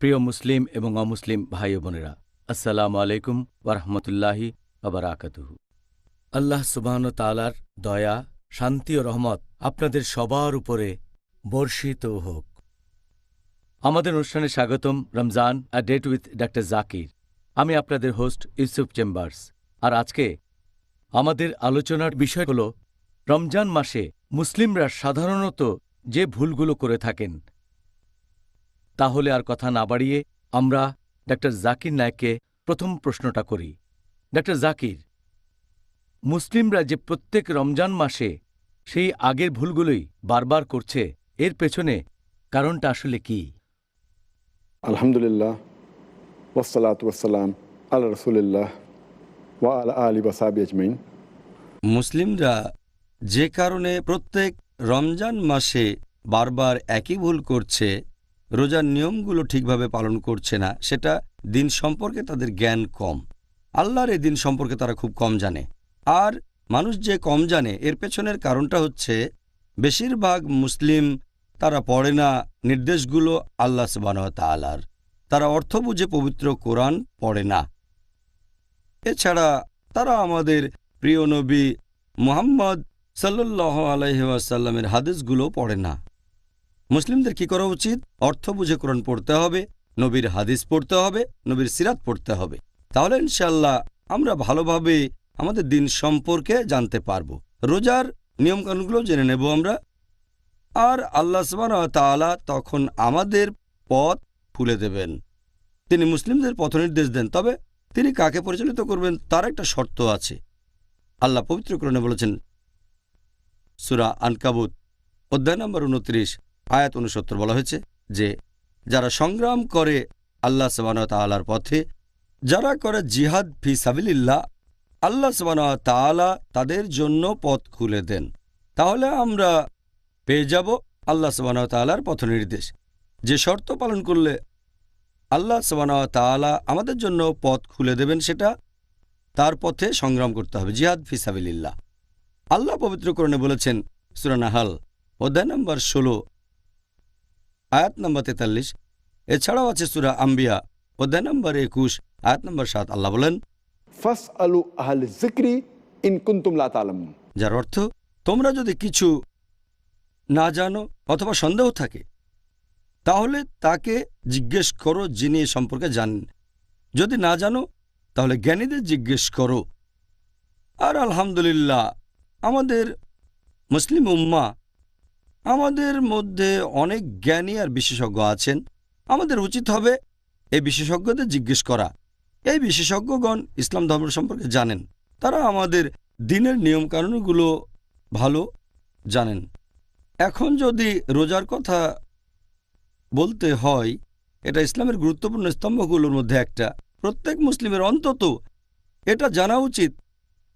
প্রিয় মুসলিম এবং অমুসলিম ভাই ও বোনেরা, আসসালামু আলাইকুম ওয়ারহমতুল্লাহি ওয়াবারাকাতুহু। আল্লাহ সুবহানাহু তাআলার দয়া, শান্তি ও রহমত আপনাদের সবার উপরে বর্ষিত হোক। আমাদের অনুষ্ঠানে স্বাগতম Ramzan a date with doctor Zakir. আমি আপনাদের হোস্ট ইউসুফ চেম্বার্স। আর আজকে আমাদের আলোচনার বিষয় হল রমজান মাসে মুসলিমরা সাধারণত যে ভুলগুলো করে থাকেন। তাহলে আর কথা না বাড়িয়ে আমরা ডক্টর জাকির নায়েককে প্রথম প্রশ্নটা করি। ডক্টর জাকির, মুসলিমরা যে প্রত্যেক রমজান মাসে সেই আগের ভুলগুলোই বারবার করছে, এর পেছনে কারণটা আসলে কি? আলহামদুলিল্লাহ, ওয়াসসালাতু ওয়াসসালাম আলা রাসূলিল্লাহ ওয়া আলা আলিহি ওয়া সাহবিহি আজমাইন। মুসলিমরা যে কারণে প্রত্যেক রমজান মাসে বারবার একই ভুল করছে, রোজার নিয়মগুলো ঠিকভাবে পালন করছে না, সেটা দিন সম্পর্কে তাদের জ্ঞান কম। আল্লাহর এই দিন সম্পর্কে তারা খুব কম জানে। আর মানুষ যে কম জানে এর পেছনের কারণটা হচ্ছে বেশিরভাগ মুসলিম তারা পড়ে না নির্দেশগুলো আল্লাহ সুবহানাহু ওয়া তাআলার। তারা অর্থ বুঝে পবিত্র কোরআন পড়ে না। এছাড়া তারা আমাদের প্রিয় নবী মুহাম্মদ সাল্লাল্লাহু আলাইহি ওয়াসাল্লামের হাদিসগুলো পড়ে না। মুসলিমদের কি করা উচিত? অর্থ বুঝে কোরআন পড়তে হবে, নবীর হাদিস পড়তে হবে, নবীর সিরাত পড়তে হবে। তাহলে ইনশাআল্লাহ আমরা ভালোভাবে আমাদের দিন সম্পর্কে জানতে পারব। রোজার নিয়মকানুনগুলো জেনে নেব আমরা। আর আল্লাহ সুবহানাহু ওয়া তাআলা তখন আমাদের পথ খুলে দেবেন। তিনি মুসলিমদের পথনির্দেশ দেন, তবে তিনি কাকে পরিচালিত করবেন তার একটা শর্ত আছে। আল্লাহ পবিত্র কোরআনে বলেছেন, সূরা আনকাবুত অধ্যায় নম্বর ২৯ আয়াত ৬৯ বলা হয়েছে যে যারা সংগ্রাম করে আল্লাহ সুবহানাহু ওয়া তাআলার পথে, যারা করে জিহাদ ফি সাবিলিল্লাহ, আল্লাহ সুবহানাহু ওয়া তাআলা তাদের জন্য পথ খুলে দেন। তাহলে আমরা পেয়ে যাব আল্লাহ সুবহানাহু ওয়া তাআলার পথনির্দেশ। যে শর্ত পালন করলে আল্লাহ সুবহানাহু ওয়া তাআলা আমাদের জন্য পথ খুলে দেবেন, সেটা তার পথে সংগ্রাম করতে হবে, জিহাদ ফি সাবিলিল্লাহ। আল্লাহ পবিত্র কোরআনে বলেছেন সূরা নাহাল অধ্যায় নম্বর ১৬ আয়াত নম্বর ৪৩। এছাড়াও আছে সূরা আম্বিয়া অধ্যায় নম্বর ২১ আয়াত নম্বর ৭। আল্লাহ বলেন, ফাসআলু আহলাজ যিকরি ইন কুনতুম লা তা'লামুন। যার অর্থ, তোমরা যদি কিছু না জানো অথবা সন্দেহ থাকে তাহলে তাকে জিজ্ঞেস করো যিনি এ সম্পর্কে জানেন। যদি না জানো তাহলে জ্ঞানীদের জিজ্ঞেস করো। আর আলহামদুলিল্লাহ, আমাদের মুসলিম উম্মাহ, আমাদের মধ্যে অনেক জ্ঞানী আর বিশেষজ্ঞ আছেন। আমাদের উচিত হবে এই বিশেষজ্ঞদের জিজ্ঞেস করা। এই বিশেষজ্ঞগণ ইসলাম ধর্ম সম্পর্কে জানেন, তারা আমাদের দিনের নিয়মকানুনগুলো ভালো জানেন। এখন যদি রোজার কথা বলতে হয়, এটা ইসলামের গুরুত্বপূর্ণ স্তম্ভগুলোর মধ্যে একটা। প্রত্যেক মুসলিমের অন্তত এটা জানা উচিত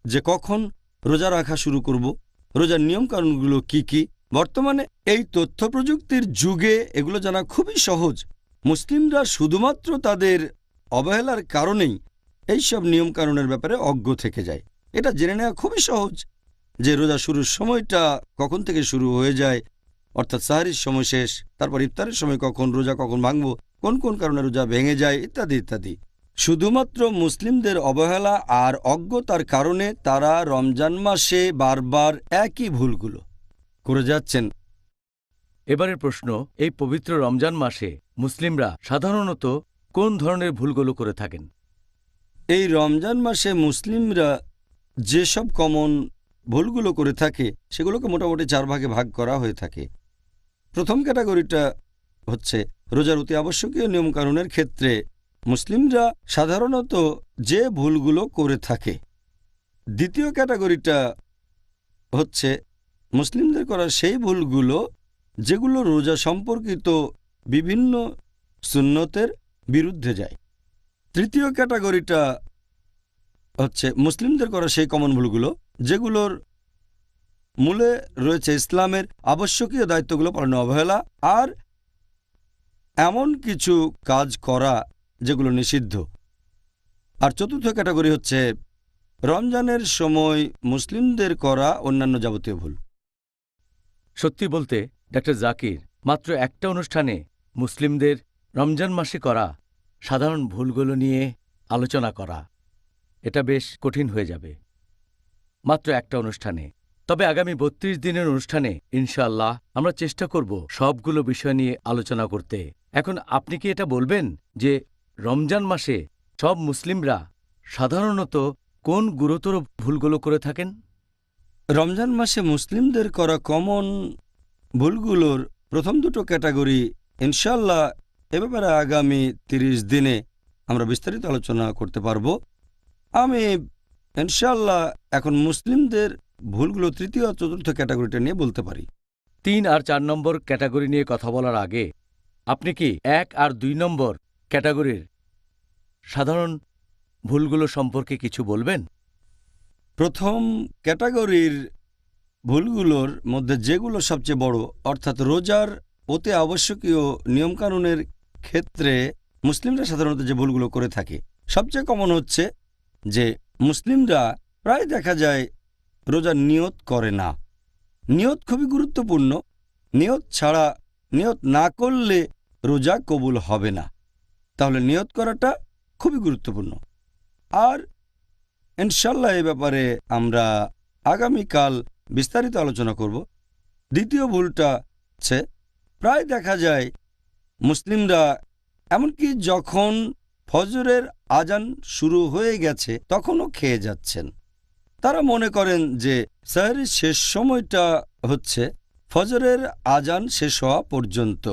যে কখন রোজা রাখা শুরু করব, রোজার নিয়মকানুনগুলো কি কি। বর্তমানে এই তথ্য প্রযুক্তির যুগে এগুলো জানা খুবই সহজ। মুসলিমরা শুধুমাত্র তাদের অবহেলার কারণেই এইসব নিয়মকানুনের ব্যাপারে অজ্ঞ থেকে যায়। এটা জেনে নেওয়া খুবই সহজ যে রোজা শুরুর সময়টা কখন থেকে শুরু হয়ে যায়, অর্থাৎ সাহরির সময় শেষ, তারপর ইফতারের সময় কখন, রোজা কখন ভাঙব, কোন কোন কারণে রোজা ভেঙে যায়, ইত্যাদি ইত্যাদি। শুধুমাত্র মুসলিমদের অবহেলা আর অজ্ঞতার কারণে তারা রমজান মাসে বারবার একই ভুলগুলো করে যাচ্ছেন। এবারের প্রশ্ন, এই পবিত্র রমজান মাসে মুসলিমরা সাধারণত কোন ধরনের ভুলগুলো করে থাকেন? এই রমজান মাসে মুসলিমরা যেসব কমন ভুলগুলো করে থাকে সেগুলোকে মোটামুটি 4 ভাগে ভাগ করা হয়ে থাকে। প্রথম ক্যাটাগরিটা হচ্ছে রোজার অতি আবশ্যকীয় নিয়মকানুনের ক্ষেত্রে মুসলিমরা সাধারণত যে ভুলগুলো করে থাকে। দ্বিতীয় ক্যাটাগরিটা হচ্ছে মুসলিমদের করা সেই ভুলগুলো যেগুলো রোজা সম্পর্কিত বিভিন্ন সুন্নতের বিরুদ্ধে যায়। তৃতীয় ক্যাটাগরিটা হচ্ছে মুসলিমদের করা সেই কমন ভুলগুলো যেগুলোর মূলে রয়েছে ইসলামের আবশ্যকীয় দায়িত্বগুলো পালনে অবহেলা আর এমন কিছু কাজ করা যেগুলো নিষিদ্ধ। আর চতুর্থ ক্যাটাগরি হচ্ছে রমজানের সময় মুসলিমদের করা অন্যান্য যাবতীয় ভুল। সত্যি বলতে ডক্টর জাকির, মাত্র একটা অনুষ্ঠানে মুসলিমদের রমজান মাসে করা সাধারণ ভুলগুলো নিয়ে আলোচনা করা এটা বেশ কঠিন হয়ে যাবে মাত্র একটা অনুষ্ঠানে। তবে আগামী ৩২ দিনের অনুষ্ঠানে ইনশাআল্লাহ আমরা চেষ্টা করব সবগুলো বিষয় নিয়ে আলোচনা করতে। এখন আপনি কি এটা বলবেন যে রমজান মাসে সব মুসলিমরা সাধারণত কোন গুরুতর ভুলগুলো করে থাকেন? রমজান মাসে মুসলিমদের করা কমন ভুলগুলোর প্রথম দুটো ক্যাটাগরি ইনশাল্লাহ এ ব্যাপারে আগামী ৩০ দিনে আমরা বিস্তারিত আলোচনা করতে পারব। আমি ইনশাল্লাহ এখন মুসলিমদের ভুলগুলো তৃতীয় আর চতুর্থ ক্যাটাগরিটা নিয়ে বলতে পারি। ৩ আর ৪ নম্বর ক্যাটাগরি নিয়ে কথা বলার আগে আপনি কি ১ আর ২ নম্বর ক্যাটাগরির সাধারণ ভুলগুলো সম্পর্কে কিছু বলবেন? প্রথম ক্যাটাগরির ভুলগুলোর মধ্যে যেগুলো সবচেয়ে বড়, অর্থাৎ রোজার অতি আবশ্যকীয় নিয়মকানুনের ক্ষেত্রে মুসলিমরা সাধারণত যে ভুলগুলো করে থাকে, সবচেয়ে কমন হচ্ছে যে মুসলিমরা প্রায় দেখা যায় রোজার নিয়ত করে না। নিয়ত খুবই গুরুত্বপূর্ণ। নিয়ত না করলে রোজা কবুল হবে না। তাহলে নিয়ত করাটা খুবই গুরুত্বপূর্ণ। আর ইনশাল্লাহ এ ব্যাপারে আমরা আগামীকাল বিস্তারিত আলোচনা করব। দ্বিতীয় ভুলটা হচ্ছে প্রায় দেখা যায় মুসলিমরা এমনকি যখন ফজরের আজান শুরু হয়ে গেছে তখনও খেয়ে যাচ্ছেন। তারা মনে করেন যে সেহরির শেষ সময়টা হচ্ছে ফজরের আজান শেষ হওয়া পর্যন্ত।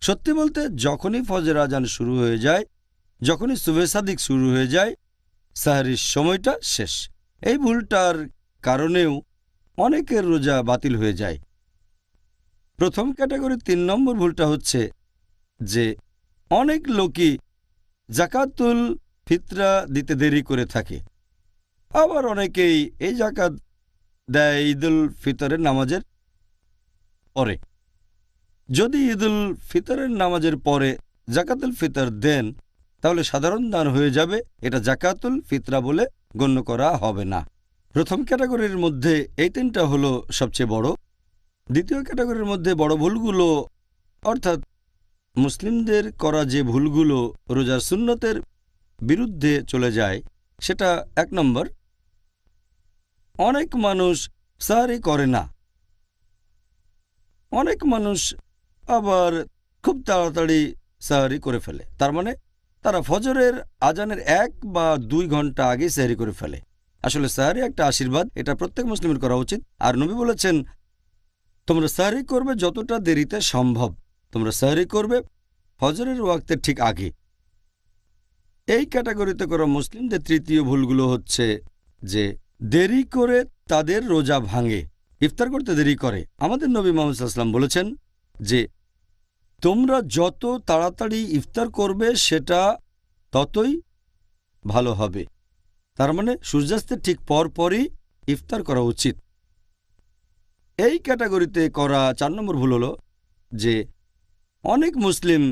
সত্যি বলতে যখনই ফজরের আজান শুরু হয়ে যায়, যখনই সুবহে সাদিক শুরু হয়ে যায়, সেহরির সময়টা শেষ। এই ভুলটার কারণেও অনেকের রোজা বাতিল হয়ে যায়। প্রথম ক্যাটাগরির ৩ নম্বর ভুলটা হচ্ছে যে অনেক লোকই জাকাতুল ফিতরা দিতে দেরি করে থাকে। আবার অনেকেই এই জাকাত দেয় ঈদুল ফিতরের নামাজের পরে। যদি ঈদুল ফিতরের নামাজের পরে জাকাতুল ফিতর দেন তাহলে সাধারণ দান হয়ে যাবে, এটা জাকাতুল ফিতরা বলে গণ্য করা হবে না। প্রথম ক্যাটাগরির মধ্যে এই ৩টা হলো সবচেয়ে বড়। দ্বিতীয় ক্যাটাগরির মধ্যে বড় ভুলগুলো, অর্থাৎ মুসলিমদের করা যে ভুলগুলো রোজার সুন্নতের বিরুদ্ধে চলে যায়, সেটা ১ নম্বর, অনেক মানুষ সাহরি করে না। অনেক মানুষ আবার খুব তাড়াতাড়ি সাহরি করে ফেলে। তার মানে তারা ফজরের আজানের ১ বা ২ ঘন্টা আগে সাহরি করে ফেলে। আসলে সাহরি একটা আশীর্বাদ, এটা প্রত্যেক মুসলিমের করা উচিত। আর নবী বলেছেন তোমরা সাহরি করবে যতটা দেরিতে সম্ভব, তোমরা সাহরি করবে ফজরের ওয়াক্তের ঠিক আগে। এই ক্যাটাগরিতে করা মুসলিমদের তৃতীয় ভুলগুলো হচ্ছে যে দেরি করে তাদের রোজা ভাঙে, ইফতার করতে দেরি করে। আমাদের নবী মুহাম্মদ সাল্লাল্লাহু আলাইহি ওয়াসাল্লাম বলেছেন যে তোমরা যত তাড়াতাড়ি ইফতার করবে সেটা ততই ভালো হবে। তার মানে সূর্যাস্তের ঠিক পরপরই ইফতার করা উচিত। এই ক্যাটাগরিতে করা ৪ নম্বর ভুল হলো যে অনেক মুসলিম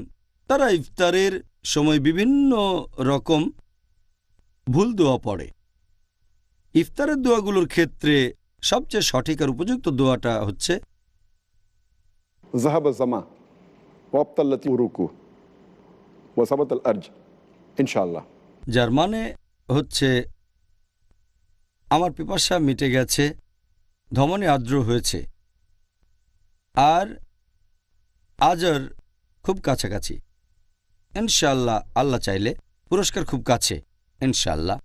তারা ইফতারের সময় বিভিন্ন রকম ভুল দোয়া পড়ে। ইফতারের দোয়াগুলোর ক্ষেত্রে সবচেয়ে সঠিক আর উপযুক্ত দোয়াটা হচ্ছে জাহাবা জামা ওয়াবতাল্লাতি উরুকু ওয়াসাবাতাল আরজ ইনশাআল্লাহ, যার মানে হচ্ছে আমার পিপাসা মিটে গেছে, ধমনী আর্দ্র হয়েছে, আর আজর খুব কাছাকাছি। ইনশাআল্লাহ, আল্লাহ চাইলে পুরস্কার খুব কাছে ইনশাআল্লাহ।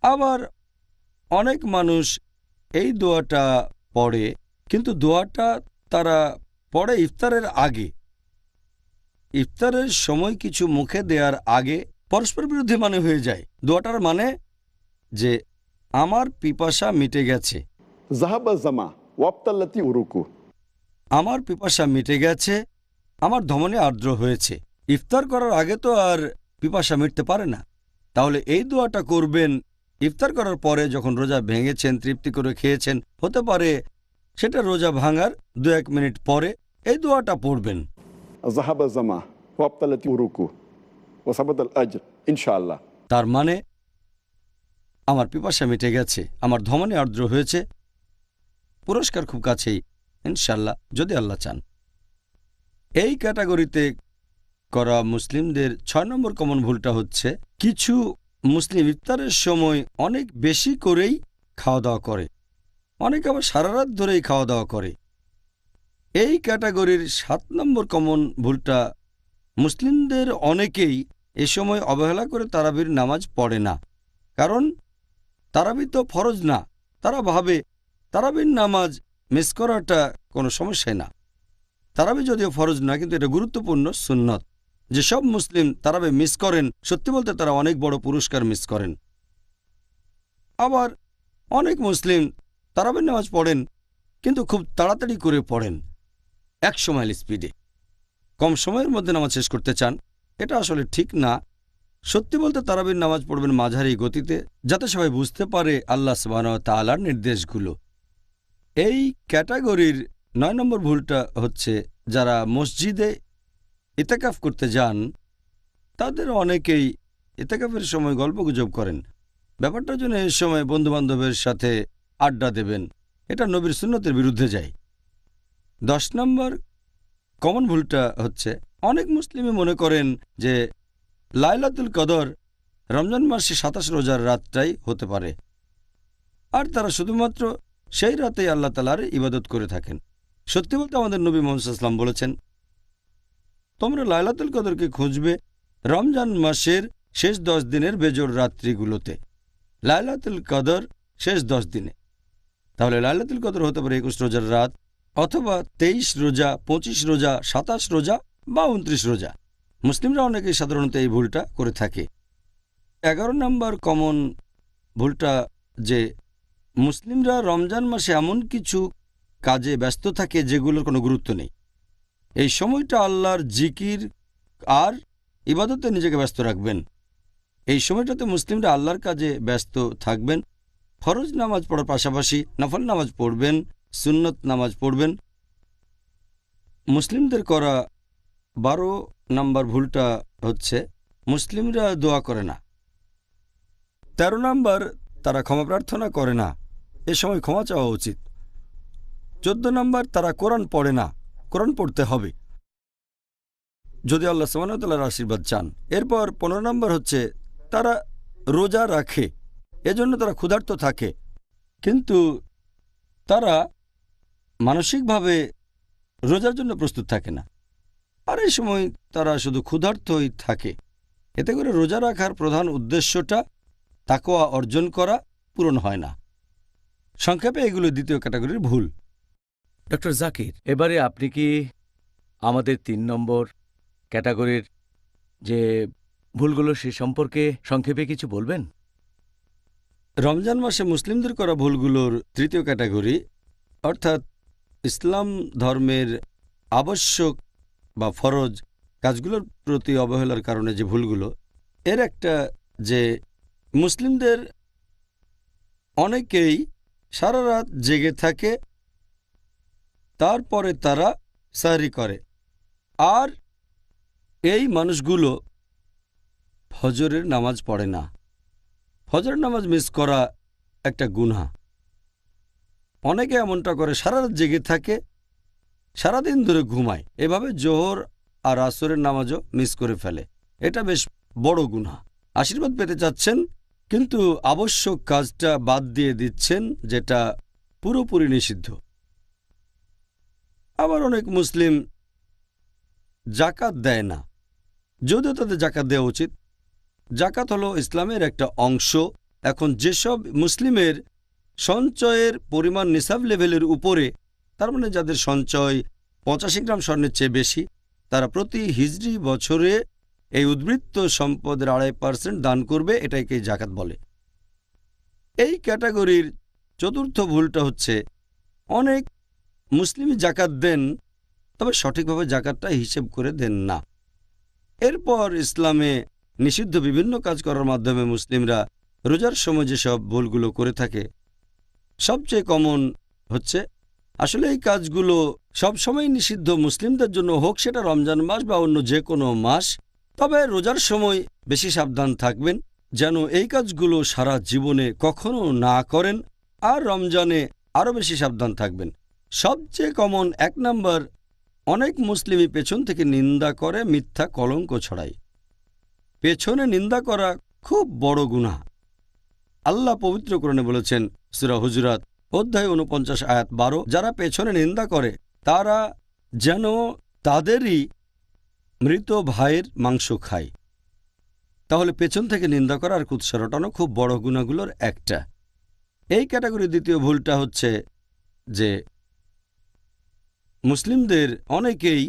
আবার অনেক মানুষ এই দোয়াটা পড়ে, কিন্তু দোয়াটা তারা পড়ে ইফতারের আগে। ইফতারের সময় কিছু মুখে দেওয়ার আগে পরস্পর বিরোধী মানে হয়ে যায়। দোয়াটার মানে যে আমার পিপাসা মিটে গেছে, জাহাবা জামা ওয়াবতাল্লাতি উরুকু, আমার পিপাসা মিটে গেছে, আমার ধমনী আর্দ্র হয়েছে। ইফতার করার আগে তো আর পিপাসা মিটতে পারে না। তাহলে এই দোয়াটা করবেন ইফতার করার পরে, যখন রোজা ভেঙেছেন, তৃপ্তি করে খেয়েছেন। হতে পারে সেটা রোজা ভাঙার ২-১ মিনিট পরে এই দোয়াটা পড়বেন। জাহাবা জামা ওয়াবতাল্লাতি উরুকু ওয়াসাবাতাল আরজ ইনশাআল্লাহ। তার মানে আমার পিপাসা মিটে গেছে, আমার ধমনী আর্দ্র হয়েছে, পুরস্কার খুব কাছেই ইনশাআল্লাহ, যদি আল্লাহ চান। এই ক্যাটাগরিতে করা মুসলিমদের 6 নম্বর কমন ভুলটা হচ্ছে কিছু মুসলিম ইফতারের সময় অনেক বেশি করেই খাওয়া দাওয়া করে, অনেকে আবার সারা রাত ধরেই খাওয়া দাওয়া করে। এই ক্যাটাগরির 7 নম্বর কমন ভুলটা মুসলিমদের অনেকেই এ সময় অবহেলা করে তারাবির নামাজ পড়ে না, কারণ তারাবি তো ফরজ না। তারা ভাবে তারাবির নামাজ মিস করাটা কোনো সমস্যাই না। তারাবি যদিও ফরজ না, কিন্তু এটা গুরুত্বপূর্ণ সুন্নত। যেসব মুসলিম তারাবি মিস করেন, সত্যি বলতে তারা অনেক বড় পুরস্কার মিস করেন। আবার অনেক মুসলিম তারাবির নামাজ পড়েন, কিন্তু খুব তাড়াতাড়ি করে পড়েন, 100 মাইল স্পিডে, কম সময়ের মধ্যে নামাজ শেষ করতে চান। এটা আসলে ঠিক না। সত্যি বলতে তারাবির নামাজ পড়বেন মাঝারি গতিতে, যাতে সবাই বুঝতে পারে আল্লাহ সুবহানাহু ওয়া তাআলার নির্দেশগুলো। এই ক্যাটাগরির 9 নম্বর ভুলটা হচ্ছে যারা মসজিদে ইতিকাফ করতে যান, তাদের অনেকেই ইতিকাফের সময় গল্পগুজব করেন। ব্যাপারটার জন্য এই সময় বন্ধুবান্ধবের সাথে আড্ডা দেবেন, এটা নবীর সুন্নতের বিরুদ্ধে যায়। 10 নম্বর কমন ভুলটা হচ্ছে অনেক মুসলিমই মনে করেন যে লাইলাতুল কদর রমজান মাসে 27 রোজার রাতটাই হতে পারে, আর তারা শুধুমাত্র সেই রাতেই আল্লাহ তাআলার ইবাদত করে থাকেন। সত্যি বলতে আমাদের নবী মুহাম্মদ সাল্লাল্লাহু আলাইহি ওয়াসাল্লাম বলেছেন, তোমরা লাইলাতুল কদরকে খুঁজবে রমজান মাসের শেষ 10 দিনের বেজোড় রাত্রিগুলোতে। লাইলাতুল কদর শেষ 10 দিনে, তাহলে লাইলাতুল কদর হতে পারে 21 রোজার রাত, অথবা 23 রোজা, 25 রোজা, 27 রোজা বা 29 রোজা। মুসলিমরা অনেকেই সাধারণত এই ভুলটা করে থাকে। 11 নম্বর কমন ভুলটা যে মুসলিমরা রমজান মাসে এমন কিছু কাজে ব্যস্ত থাকে যেগুলোর কোনো গুরুত্ব নেই। এই সময়টা আল্লাহর জিকির আর ইবাদতে নিজেকে ব্যস্ত রাখবেন। এই সময়টাতে মুসলিমরা আল্লাহর কাজে ব্যস্ত থাকবেন। ফরজ নামাজ পড়ার পাশাপাশি নফল নামাজ পড়বেন, সুন্নত নামাজ পড়বেন। মুসলিমদের করা 12 নম্বর ভুলটা হচ্ছে মুসলিমরা দোয়া করে না। 13 নম্বর, তারা ক্ষমা প্রার্থনা করে না, এ সময় ক্ষমা চাওয়া উচিত। 14 নম্বর, তারা কোরআন পড়ে না, কোরআন পড়তে হবে যদি আল্লাহ সুবহানাহু ওয়া তাআলার আশীর্বাদ চান। এরপর 15 নম্বর হচ্ছে তারা রোজা রাখে, এজন্য তারা ক্ষুধার্ত থাকে, কিন্তু তারা মানসিকভাবে রোজার জন্য প্রস্তুত থাকে না, আর এই সময় তারা শুধু ক্ষুধার্তই থাকে। এতে করে রোজা রাখার প্রধান উদ্দেশ্যটা তাকওয়া অর্জন করা পূরণ হয় না। সংক্ষেপে এগুলো দ্বিতীয় ক্যাটাগরির ভুল। ডক্টর জাকির, এবারে আপনি কি আমাদের 3 নম্বর ক্যাটাগরির যে ভুলগুলো সে সম্পর্কে সংক্ষেপে কিছু বলবেন? রমজান মাসে মুসলিমদের করা ভুলগুলোর তৃতীয় ক্যাটাগরি, অর্থাৎ ইসলাম ধর্মের আবশ্যক বা ফরজ কাজগুলোর প্রতি অবহেলার কারণে যে ভুলগুলো, এর একটা যে মুসলিমদের অনেকেই সারা রাত জেগে থাকে, তারপরে তারা সাহরি করে, আর এই মানুষগুলো ফজরের নামাজ পড়ে না। ফজরের নামাজ মিস করা একটা গুনাহ। অনেকে এমনটা করে, সারা রাত জেগে থাকে, সারাদিন ধরে ঘুমায়, এভাবে জোহর আর আসরের নামাজও মিস করে ফেলে। এটা বেশ বড় গুনাহ। আশীর্বাদ পেতে চাচ্ছেন, কিন্তু আবশ্যক কাজটা বাদ দিয়ে দিচ্ছেন, যেটা পুরোপুরি নিষিদ্ধ। আবার অনেক মুসলিম জাকাত দেয় না, যদিও তাদের জাকাত দেওয়া উচিত। জাকাত হলো ইসলামের একটা অংশ। এখন যেসব মুসলিমের সঞ্চয়ের পরিমাণ নিসাব লেভেলের উপরে, তার মানে যাদের সঞ্চয় 85 গ্রাম স্বর্ণের চেয়ে বেশি, তারা প্রতি হিজরি বছরে এই উদ্বৃত্ত সম্পদের 2.5% দান করবে, এটাকে জাকাত বলে। এই ক্যাটাগরির চতুর্থ ভুলটা হচ্ছে অনেক মুসলিমই জাকাত দেন, তবে সঠিকভাবে জাকাতটা হিসেব করে দেন না। এরপর ইসলামে নিষিদ্ধ বিভিন্ন কাজ করার মাধ্যমে মুসলিমরা রোজার সময় যেসব ভুলগুলো করে থাকে, সবচেয়ে কমন হচ্ছে আসলে এই কাজগুলো সবসময় নিষিদ্ধ মুসলিমদের জন্য, হোক সেটা রমজান মাস বা অন্য যে কোনো মাস। তবে রোজার সময় বেশি সাবধান থাকবেন যেন এই কাজগুলো সারা জীবনে কখনো না করেন, আর রমজানে আরও বেশি সাবধান থাকবেন। সবচেয়ে কমন 1 নম্বর অনেক মুসলিমই পেছন থেকে নিন্দা করে, মিথ্যা কলঙ্ক ছড়ায়। পেছনে নিন্দা করা খুব বড় গুনাহ। আল্লাহ পবিত্র কোরআনে বলেছেন, সূরা হুজুরাত অধ্যায় ৪৯ আয়াত ১২, যারা পেছনে নিন্দা করে তারা যেন তাদেরই মৃত ভাইয়ের মাংস খায়। তাহলে পেছন থেকে নিন্দা করা আর কুৎসা রটানো খুব বড় গুনাহগুলোর একটা। এই ক্যাটাগরির দ্বিতীয় ভুলটা হচ্ছে যে মুসলিমদের অনেকেই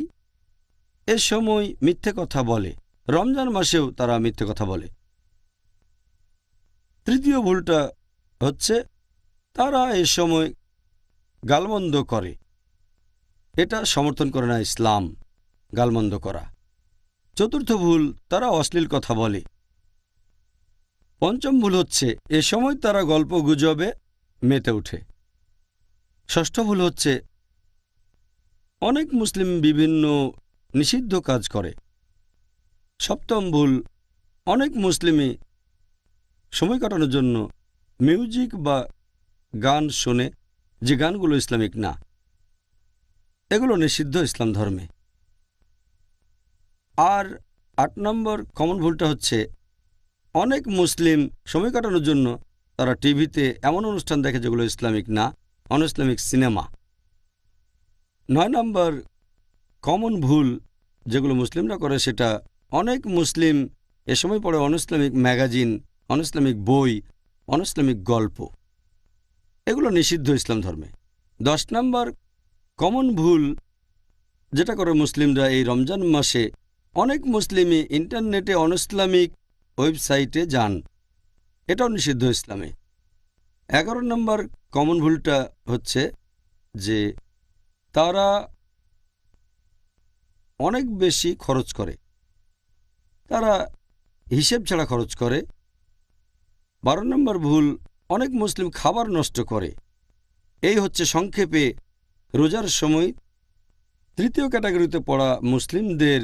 এ সময় মিথ্যে কথা বলে, রমজান মাসেও তারা মিথ্যে কথা বলে। তৃতীয় ভুলটা হচ্ছে তারা এ সময় গালমন্দ করে। এটা সমর্থন করে না ইসলাম, গালমন্দ করা। চতুর্থ ভুল, তারা অশ্লীল কথা বলে। পঞ্চম ভুল হচ্ছে এ সময় তারা গল্প গুজবে মেতে ওঠে। ষষ্ঠ ভুল হচ্ছে অনেক মুসলিম বিভিন্ন নিষিদ্ধ কাজ করে। সপ্তম ভুল, অনেক মুসলিমই সময় কাটানোর জন্য মিউজিক বা গান শোনে, যে গানগুলো ইসলামিক না, এগুলো নিষিদ্ধ ইসলাম ধর্মে। আর ৮ নম্বর কমন ভুলটা হচ্ছে অনেক মুসলিম সময় কাটানোর জন্য তারা টিভিতে এমন অনুষ্ঠান দেখে যেগুলো ইসলামিক না, অনইসলামিক সিনেমা। ৯ নম্বর কমন ভুল যেগুলো মুসলিমরা করে, সেটা অনেক মুসলিম এ সময় পড়ে অনইসলামিক ম্যাগাজিন, অনইসলামিক বই, অনইসলামিক গল্প, এগুলো নিষিদ্ধ ইসলাম ধর্মে। ১০ নম্বর কমন ভুল যেটা করে মুসলিমরা এই রমজান মাসে, অনেক মুসলিমই ইন্টারনেটে অনইসলামিক ওয়েবসাইটে যান, এটাও নিষিদ্ধ ইসলামে। ১১ নম্বর কমন ভুলটা হচ্ছে যে তারা অনেক বেশি খরচ করে, তারা হিসেব ছাড়া খরচ করে। ১২ নম্বর ভুল, অনেক মুসলিম খাবার নষ্ট করে। এই হচ্ছে সংক্ষেপে রোজার সময় তৃতীয় ক্যাটাগরিতে পড়া মুসলিমদের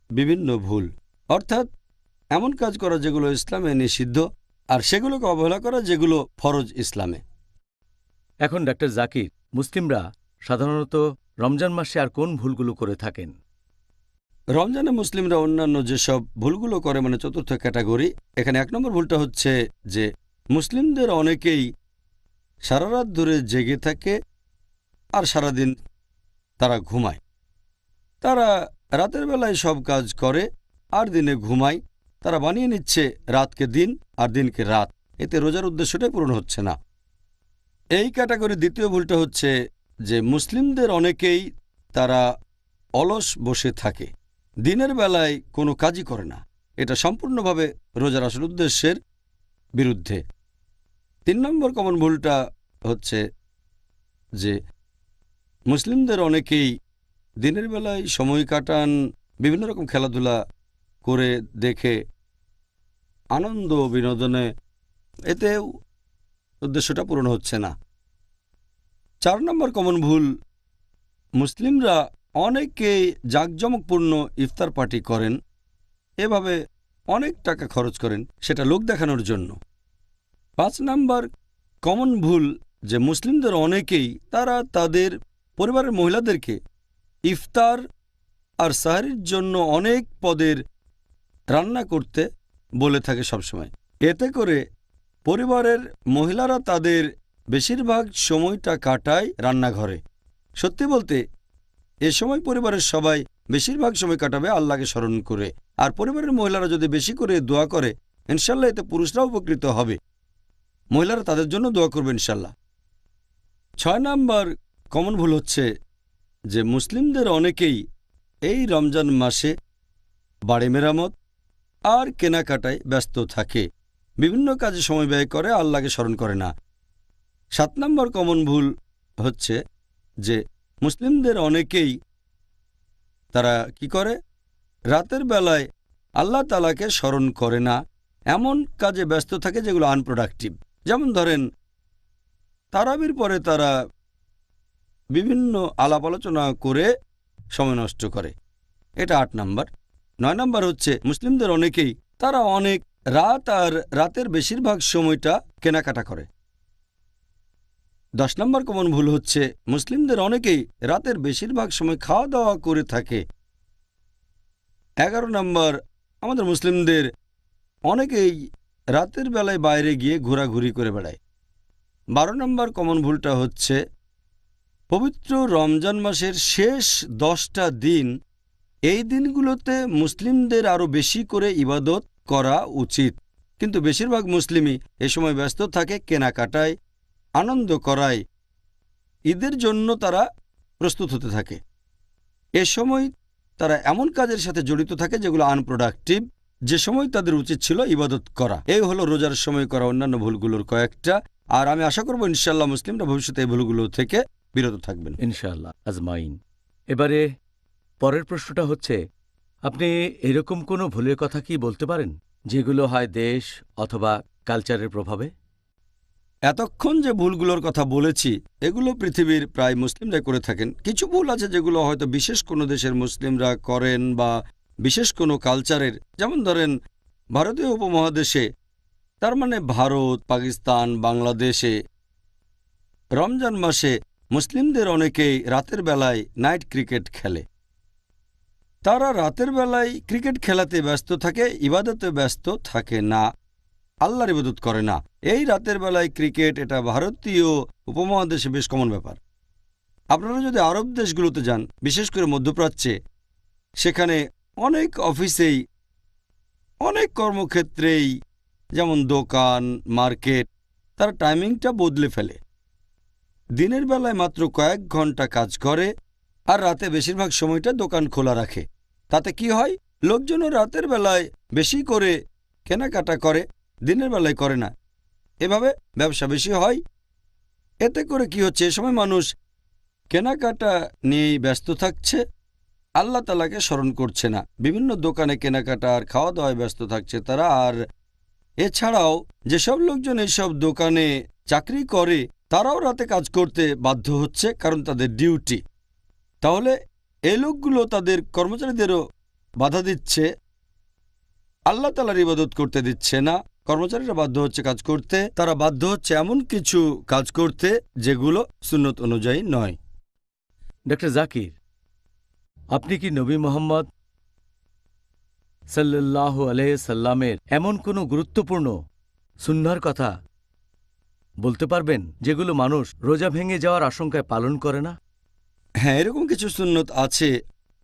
বিভিন্ন ভুল, অর্থাৎ এমন কাজ করা যেগুলো ইসলামে নিষিদ্ধ, আর সেগুলোকে অবহেলা করা যেগুলো ফরজ ইসলামে। এখন ডাক্তার জাকির, মুসলিমরা সাধারণত রমজান মাসে আর কোন ভুলগুলো করে থাকেন? রমজানে মুসলিমরা অন্যান্য যেসব ভুলগুলো করে, মানে চতুর্থ ক্যাটাগরি, এখানে ১ নম্বর ভুলটা হচ্ছে যে মুসলিমদের অনেকেই সারা রাত ধরে জেগে থাকে আর সারাদিন তারা ঘুমায়। তারা রাতের বেলায় সব কাজ করে আর দিনে ঘুমায়। তারা বানিয়ে নিচ্ছে রাতকে দিন আর দিনকে রাত, এতে রোজার উদ্দেশ্যটাই পূরণ হচ্ছে না। এই ক্যাটাগরির দ্বিতীয় ভুলটা হচ্ছে যে মুসলিমদের অনেকেই তারা অলস বসে থাকে, দিনের বেলায় কোনো কাজই করে না। এটা সম্পূর্ণভাবে রোজার আসল উদ্দেশ্যের বিরুদ্ধে। ৩ নম্বর কমন ভুলটা হচ্ছে যে মুসলিমদের অনেকেই দিনের বেলায় সময় কাটান বিভিন্ন রকম খেলাধুলা করে, দেখে, আনন্দ বিনোদনে, এতে উদ্দেশ্যটা পূরণ হচ্ছে না। ৪ নম্বর কমন ভুল, মুসলিমরা অনেকেই জাঁকজমকপূর্ণ ইফতার পার্টি করেন, এভাবে অনেক টাকা খরচ করেন, সেটা লোক দেখানোর জন্য। ৫ নম্বর কমন ভুল যে মুসলিমদের অনেকেই তারা তাদের পরিবারের মহিলাদেরকে ইফতার আর সাহরির জন্য অনেক পদের রান্না করতে বলে থাকে সবসময়। এতে করে পরিবারের মহিলারা তাদের বেশিরভাগ সময়টা কাটায় রান্নাঘরে। সত্যি বলতে এ সময় পরিবারের সবাই বেশিরভাগ সময় কাটাবে আল্লাহকে স্মরণ করে, আর পরিবারের মহিলারা যদি বেশি করে দোয়া করে, ইনশাল্লাহ এতে পুরুষরাও উপকৃত হবে। মহিলারা তাদের জন্য দোয়া করবে ইনশাল্লাহ। ৬ নম্বর কমন ভুল হচ্ছে যে মুসলিমদের অনেকেই এই রমজান মাসে বাড়ি মেরামত আর কেনাকাটায় ব্যস্ত থাকে, বিভিন্ন কাজে সময় ব্যয় করে, আল্লাহকে স্মরণ করে না। ৭ নম্বর কমন ভুল হচ্ছে যে মুসলিমদের অনেকেই তারা কি করে, রাতের বেলায় আল্লাহ তাআলাকে স্মরণ করে না, এমন কাজে ব্যস্ত থাকে যেগুলো আনপ্রোডাক্টিভ। যেমন ধরেন তারাবির পরে তারা বিভিন্ন আলাপ আলোচনা করে সময় নষ্ট করে, এটা ৮ নম্বর। ৯ নম্বর হচ্ছে মুসলিমদের অনেকেই তারা অনেক রাত আর রাতের বেশিরভাগ সময়টা কেনাকাটা করে। 10 নম্বর কমন ভুল হচ্ছে মুসলিমদের অনেকেই রাতের বেশিরভাগ সময় খাওয়া দাওয়া করে থাকে। 11 নম্বর, আমাদের মুসলিমদের অনেকেই রাতের বেলায় বাইরে গিয়ে ঘোরাঘুরি করে বেড়ায়। 12 নম্বর কমন ভুলটা হচ্ছে পবিত্র রমজান মাসের শেষ 10টা দিন, এই দিনগুলোতে মুসলিমদের আরও বেশি করে ইবাদত করা উচিত, কিন্তু বেশিরভাগ মুসলিমই এ সময় ব্যস্ত থাকে কেনাকাটায়, আনন্দ করায়, ঈদের জন্য তারা প্রস্তুত হতে থাকে। এ সময় তারা এমন কাজের সাথে জড়িত থাকে যেগুলো আনপ্রোডাক্টিভ, যে সময় তাদের উচিত ছিল ইবাদত করা। এই হলো রোজার সময় করা অন্যান্য ভুলগুলোর কয়েকটা, আর আমি আশা করব ইনশাআল্লাহ মুসলিমরা ভবিষ্যতে এই ভুলগুলো থেকে বিরত থাকবেন ইনশাআল্লাহ আজমাইন। এবারে পরের প্রশ্নটা হচ্ছে, আপনি এরকম কোনো ভুলের কথা কি বলতে পারেন যেগুলো হয় দেশ অথবা কালচারের প্রভাবে? এতক্ষণ যে ভুলগুলোর কথা বলেছি এগুলো পৃথিবীর প্রায় মুসলিমরা করে থাকেন। কিছু ভুল আছে যেগুলো হয়তো বিশেষ কোনো দেশের মুসলিমরা করেন বা বিশেষ কোনো কালচারের, যেমন ধরেন ভারতীয় উপমহাদেশে, তার মানে ভারত, পাকিস্তান, বাংলাদেশে রমজান মাসে মুসলিমদের অনেকেই রাতের বেলায় নাইট ক্রিকেট খেলে। তারা রাতের বেলায় ক্রিকেট খেলাতে ব্যস্ত থাকে, ইবাদতে ব্যস্ত থাকে না, আল্লাহর ইবাদত করে না। এই রাতের বেলায় ক্রিকেট, এটা ভারতীয় উপমহাদেশে বেশ কমন ব্যাপার। আপনারা যদি আরব দেশগুলোতে যান, বিশেষ করে মধ্যপ্রাচ্যে, সেখানে অনেক অফিসেই, অনেক কর্মক্ষেত্রেই, যেমন দোকান, মার্কেট, তার টাইমিংটা বদলে ফেলে। দিনের বেলায় মাত্র কয়েক ঘন্টা কাজ করে আর রাতে বেশিরভাগ সময়টা দোকান খোলা রাখে। তাতে কি হয়, লোকজনও রাতের বেলায় বেশি করে কেনাকাটা করে, দিনের বেলায় করে না। এভাবে ব্যবসা বেশি হয়। এতে করে কি হচ্ছে, এ সময় মানুষ কেনাকাটা নিয়েই ব্যস্ত থাকছে, আল্লাহ তাআলাকে স্মরণ করছে না। বিভিন্ন দোকানে কেনাকাটা আর খাওয়া দাওয়ায় ব্যস্ত থাকছে তারা। আর এছাড়াও যেসব লোকজন এইসব দোকানে চাকরি করে তারাও রাতে কাজ করতে বাধ্য হচ্ছে, কারণ তাদের ডিউটি। তাহলে এই লোকগুলো তাদের কর্মচারীদেরও বাধা দিচ্ছে, আল্লাহ তাআলার ইবাদত করতে দিচ্ছে না। কর্মচারীরা বাধ্য হচ্ছে কাজ করতে, তারা বাধ্য হচ্ছে এমন কিছু কাজ করতে যেগুলো সুন্নত অনুযায়ী নয়। ডক্টর জাকির, আপনি কি নবী মোহাম্মদ সাল্লাল্লাহু আলাইহি সাল্লামের এমন কোনো গুরুত্বপূর্ণ সুন্নাহর কথা বলতে পারবেন যেগুলো মানুষ রোজা ভেঙে যাওয়ার আশঙ্কায় পালন করে না? হ্যাঁ, এরকম কিছু সুন্নত আছে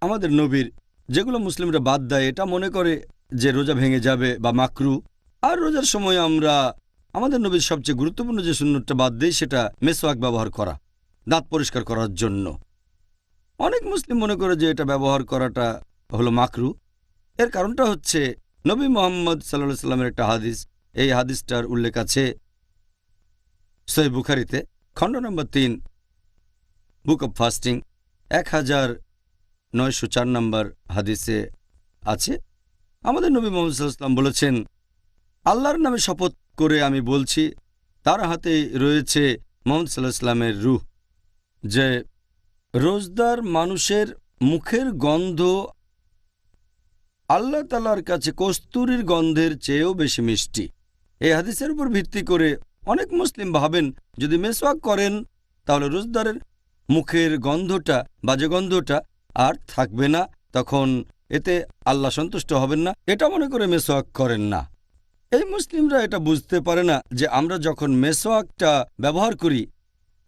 আমাদের নবীর, যেগুলো মুসলিমরা বাদ দেয়। এটা মনে করে যে রোজা ভেঙে যাবে বা মাকরু। আর রোজার সময় আমরা আমাদের নবীর সবচেয়ে গুরুত্বপূর্ণ যে সুন্নতটা বাদ দেই, সেটা মেসওয়াক ব্যবহার করা, দাঁত পরিষ্কার করার জন্য। অনেক মুসলিম মনে করে যে এটা ব্যবহার করাটা হলো মাকরু। এর কারণটা হচ্ছে নবী মুহাম্মদ সাল্লাল্লাহু আলাইহি সাল্লামের একটা হাদিস, এই হাদিসটার উল্লেখ আছে সহিহ বুখারীতে, খণ্ড নম্বর 3, বুক অব ফাস্টিং, 1904 নম্বর হাদিসে আছে। আমাদের নবী মুহাম্মদ সাল্লাল্লাহু আলাইহি সাল্লাম বলেছেন, আল্লাহর নামে শপথ করে আমি বলছি, তার হাতে রয়েছে মুহাম্মদ সাল্লাল্লাহু আলাইহি সাল্লামের রূহ, যে রোজদার মানুষের মুখের গন্ধ আল্লাহ তাআলার কাছে কস্তুরীর গন্ধের চেয়েও বেশি মিষ্টি। এই হাদিসের উপর ভিত্তি করে অনেক মুসলিম ভাবেন যদি মেসওয়াক করেন তাহলে রোজদারের মুখের গন্ধটা, বাজে গন্ধটা আর থাকবে না, তখন এতে আল্লাহ সন্তুষ্ট হবেন না। এটা মনে করে মেসওয়াক করেন না। এই মুসলিমরা এটা বুঝতে পারে না যে আমরা যখন মেসওয়াকটা ব্যবহার করি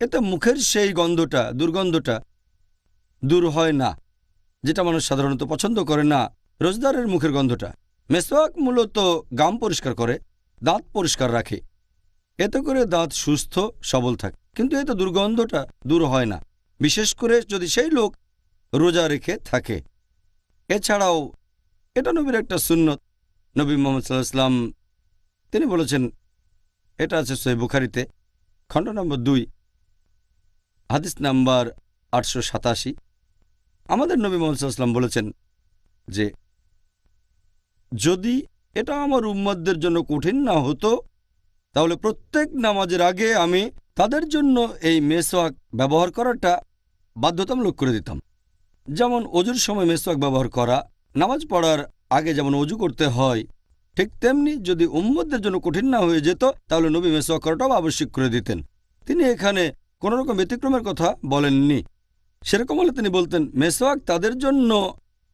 এতে মুখের সেই গন্ধটা, দুর্গন্ধটা দূর হয় না, যেটা মানুষ সাধারণত পছন্দ করে না, রোজদারের মুখের গন্ধটা। মেসওয়াক মূলত গাম পরিষ্কার করে, দাঁত পরিষ্কার রাখে, এতে করে দাঁত সুস্থ সবল থাকে, কিন্তু এতে দুর্গন্ধটা দূর হয় না, বিশেষ করে যদি সেই লোক রোজা রেখে থাকে। এছাড়াও এটা নবীর একটা সুন্নত। নবী মুহাম্মদ সাল্লাল্লাহু আলাইহি সাল্লাম তিনি বলেছেন, এটা আছে সহিহ বুখারীতে, খণ্ড নম্বর 2, হাদিস নাম্বার 887। আমাদের নবী মুহাম্মদ সাল্লাল্লাহু আলাইহি সাল্লাম বলেছেন যে যদি এটা আমার উম্মতদের জন্য কঠিন না হতো তাহলে প্রত্যেক নামাজের আগে আমি তাদের জন্য এই মেসওয়াক ব্যবহার করাটা বাধ্যতামূলক করে দিতাম। যেমন অজুর সময় মেসওয়াক ব্যবহার করা, নামাজ পড়ার আগে যেমন অজু করতে হয়, ঠিক তেমনি যদি উম্মতদের জন্য কঠিন না হয়ে যেত তাহলে নবী মেসওয়াক করাটাও আবশ্যক করে দিতেন। তিনি এখানে কোনো রকম ব্যতিক্রমের কথা বলেননি। সেরকম হলে তিনি বলতেন মেসওয়াক তাদের জন্য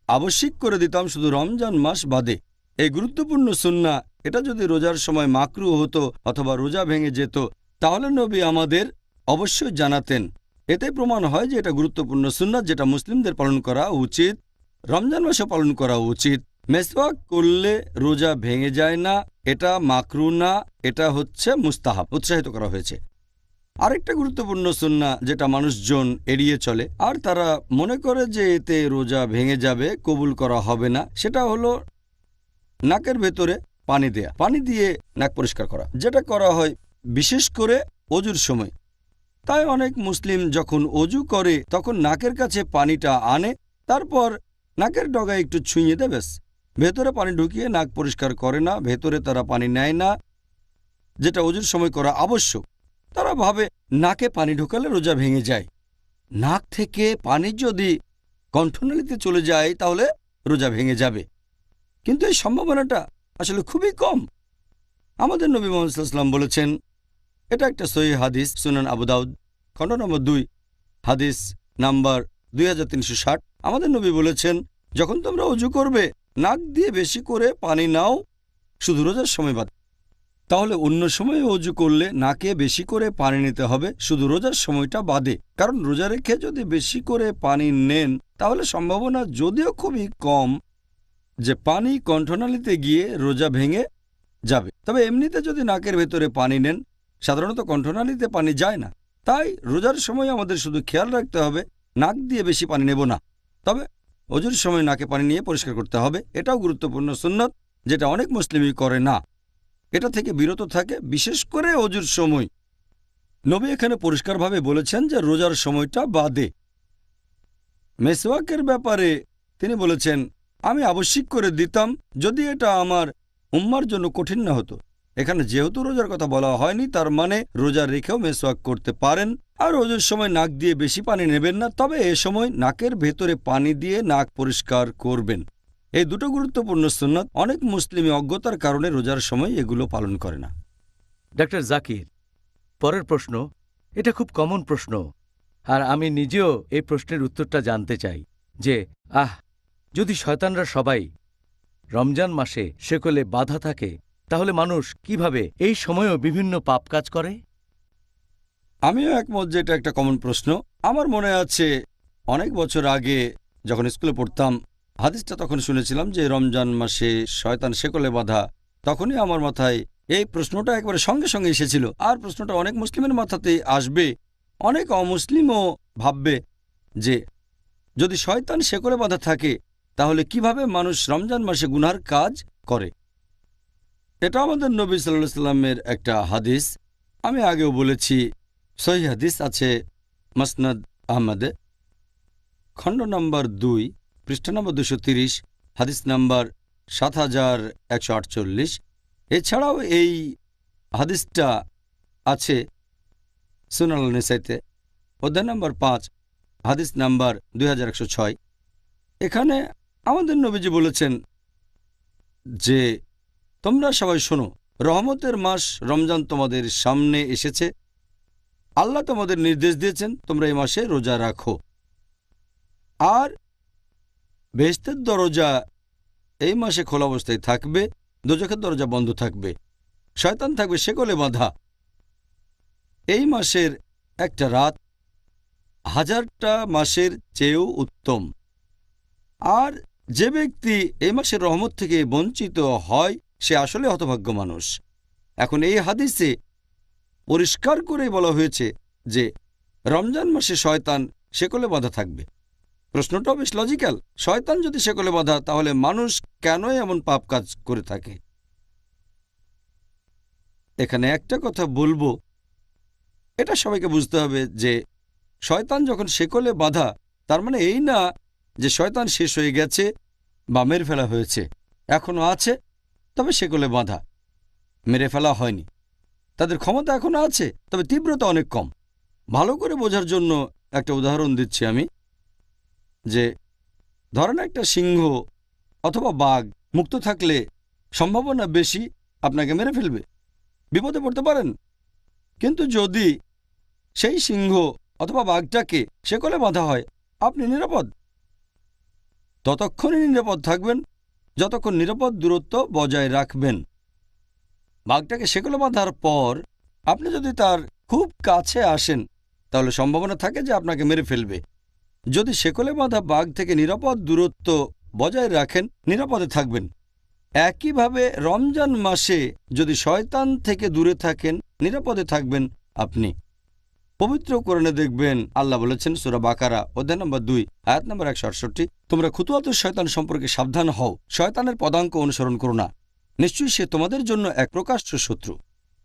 আবশ্যিক করে দিতাম শুধু রমজান মাস বাদে। এই গুরুত্বপূর্ণ সুন্নাহ, এটা যদি রোজার সময় মাকরুহ হতো অথবা রোজা ভেঙে যেত, তাহলে নবী আমাদের অবশ্যই জানাতেন। এতে প্রমাণ হয় যে এটা গুরুত্বপূর্ণ সুন্নাহ যেটা মুসলিমদের পালন করা উচিত, রমজান মাসে পালন করা উচিত। মেসওয়াক করলে রোজা ভেঙে যায় না, এটা মাকরু না, এটা হচ্ছে মুস্তাহাব, উৎসাহিত করা হয়েছে। আরেকটা গুরুত্বপূর্ণ সুন্নাহ যেটা মানুষজন এড়িয়ে চলে আর তারা মনে করে যে এতে রোজা ভেঙে যাবে, কবুল করা হবে না, সেটা হলো নাকের ভেতরে পানি দেয়া, পানি দিয়ে নাক পরিষ্কার করা, যেটা করা হয় বিশেষ করে অজুর সময়। তাই অনেক মুসলিম যখন অজু করে তখন নাকের কাছে পানিটা আনে, তারপর নাকের ডগায় একটু ছুঁয়ে দেয়, ব্যাস। ভেতরে পানি ঢুকিয়ে নাক পরিষ্কার করে না, ভেতরে তারা পানি নেয় না, যেটা অজুর সময় করা আবশ্যক। তারা ভাবে নাকে পানি ঢোকালে রোজা ভেঙে যায়। নাক থেকে পানি যদি কণ্ঠনালীতে চলে যায় তাহলে রোজা ভেঙে যাবে, কিন্তু এই সম্ভাবনাটা আসলে খুবই কম। আমাদের নবী মুহাম্মদ সাল্লাল্লাহু আলাইহি ওয়াসাল্লাম বলেছেন, এটা একটা সহিহ হাদিস, সুনান আবু দাউদ খণ্ড নম্বর 2 হাদিস নাম্বার 2360। আমাদের নবী বলেছেন, যখন তোমরা অজু করবে নাক দিয়ে বেশি করে পানি নাও, শুধু রোজার সময় বাদ। তাহলে অন্য সময়ে অজু করলে নাকে বেশি করে পানি নিতে হবে, শুধু রোজার সময়টা বাদে। কারণ রোজা রেখে যদি বেশি করে পানি নেন তাহলে সম্ভাবনা যদিও খুবই কম যে পানি কণ্ঠনালীতে গিয়ে রোজা ভেঙে যাবে। তবে এমনিতে যদি নাকের ভেতরে পানি নেন, সাধারণত কণ্ঠনালীতে পানি যায় না। তাই রোজার সময় আমাদের শুধু খেয়াল রাখতে হবে নাক দিয়ে বেশি পানি নেব না, তবে অজুর সময় নাকে পানি নিয়ে পরিষ্কার করতে হবে। এটাও গুরুত্বপূর্ণ সুন্নত যেটা অনেক মুসলিমই করে না, এটা থেকে বিরত থাকে, বিশেষ করে অজুর সময়। নবী এখানে পরিষ্কারভাবে বলেছেন যে রোজার সময়টা বাদে। মেসওয়াকের ব্যাপারে তিনি বলেছেন, আমি আবশ্যিক করে দিতাম যদি এটা আমার উম্মার জন্য কঠিন না হতো। এখানে যেহেতু রোজার কথা বলা হয়নি, তার মানে রোজা রেখেও মেসওয়াক করতে পারেন। আর রোজার সময় নাক দিয়ে বেশি পানি নেবেন না, তবে এ সময় নাকের ভেতরে পানি দিয়ে নাক পরিষ্কার করবেন। এই দুটো গুরুত্বপূর্ণ সুন্নাত অনেক মুসলিমই অজ্ঞতার কারণে রোজার সময় এগুলো পালন করে না। ডাক্তার জাকির, পরের প্রশ্ন, এটা খুব কমন প্রশ্ন, আর আমি নিজেও এই প্রশ্নের উত্তরটা জানতে চাই যে যদি শয়তানরা সবাই রমজান মাসে শেকলে বাধা থাকে, তাহলে মানুষ কিভাবে এই সময়েও বিভিন্ন পাপ কাজ করে? আমিও একমত যে এটা একটা কমন প্রশ্ন। আমার মনে আছে অনেক বছর আগে যখন স্কুলে পড়তাম, হাদিসটা তখন শুনেছিলাম যে রমজান মাসে শয়তান শেকলে বাঁধা। তখনই আমার মাথায় এই প্রশ্নটা একবারে সঙ্গে সঙ্গে এসেছিল, আর প্রশ্নটা অনেক মুসলিমের মাথাতেই আসবে। অনেক অমুসলিমও ভাববে যে যদি শয়তান শেকলে বাঁধা থাকে তাহলে কিভাবে মানুষ রমজান মাসে গুনার কাজ করে। এটা আমাদের নবী সাল্লাল্লাহু আলাইহি ওয়াসাল্লামের একটা হাদিস, আমি আগেও বলেছি। সহিহ হাদিস আছে মুসনাদ আহমদে খণ্ড নম্বর 2 পৃষ্ঠা নম্বর 230, হাদিস নাম্বার 7148। এছাড়াও এই হাদিসটা আছে সুনান আন-নাসাইতে অধ্যায় নম্বর 5 হাদিস নাম্বার 2106। এখানে আমাদের নবীজি বলেছেন যে তোমরা সবাই শোনো, রহমতের মাস রমজান তোমাদের সামনে এসেছে। আল্লাহ তোমাদের নির্দেশ দিয়েছেন তোমরা এই মাসে রোজা রাখো, আর বেহেশতের দরজা এই মাসে খোলা অবস্থায় থাকবে, দোজখের দরজা বন্ধ থাকবে, শয়তান থাকবে শেকলে বাঁধা। এই মাসের একটা রাত 1000টা মাসের চেয়েও উত্তম। আর যে ব্যক্তি এই মাসের রহমত থেকে বঞ্চিত হয় সে আসলে হতভাগ্য মানুষ। এখন এই হাদিসে পরিষ্কার করে বলা হয়েছে যে রমজান মাসে শয়তান শেকলে বাঁধা থাকবে। প্রশ্নটাও বেশ লজিক্যাল, শয়তান যদি শেকলে বাঁধা তাহলে মানুষ কেন এমন পাপ কাজ করে থাকে? এখানে একটা কথা বলবো, এটা সবাইকে বুঝতে হবে যে শয়তান যখন শেকলে বাঁধা তার মানে এই না যে শয়তান শেষ হয়ে গেছে বা মেরে ফেলা হয়েছে। এখনো আছে, তবে শেকলে বাঁধা, মেরে ফেলা হয়নি। তাদের ক্ষমতা এখনো আছে, তবে তীব্রতা অনেক কম। ভালো করে বোঝার জন্য একটা উদাহরণ দিচ্ছি আমি, যে ধরেন একটা সিংহ অথবা বাঘ মুক্ত থাকলে সম্ভাবনা বেশি আপনাকে মেরে ফেলবে, বিপদে পড়তে পারেন। কিন্তু যদি সেই সিংহ অথবা বাঘটাকে শেকলে বাঁধা হয়, আপনি নিরাপদ। ততক্ষণই নিরাপদ থাকবেন যতক্ষণ নিরাপদ দূরত্ব বজায় রাখবেন। বাঘটাকে শেকলে বাঁধার পর আপনি যদি তার খুব কাছে আসেন তাহলে সম্ভাবনা থাকে যে আপনাকে মেরে ফেলবে। যদি শেকলে বাঁধা বাঘ থেকে নিরাপদ দূরত্ব বজায় রাখেন, নিরাপদে থাকবেন। একইভাবে রমজান মাসে যদি শয়তান থেকে দূরে থাকেন, নিরাপদে থাকবেন আপনি। পবিত্র কোরআনে দেখবেন আল্লাহ বলেছেন সূরা বাকারা অধ্যায় নম্বর 2 আয়াত নম্বর 168, তোমরা খুতুওয়াতুশ শয়তান সম্পর্কে সাবধান হও, শয়তানের পদাঙ্ক অনুসরণ করো না, নিশ্চয়ই সে তোমাদের জন্য এক প্রকাশ্য শত্রু।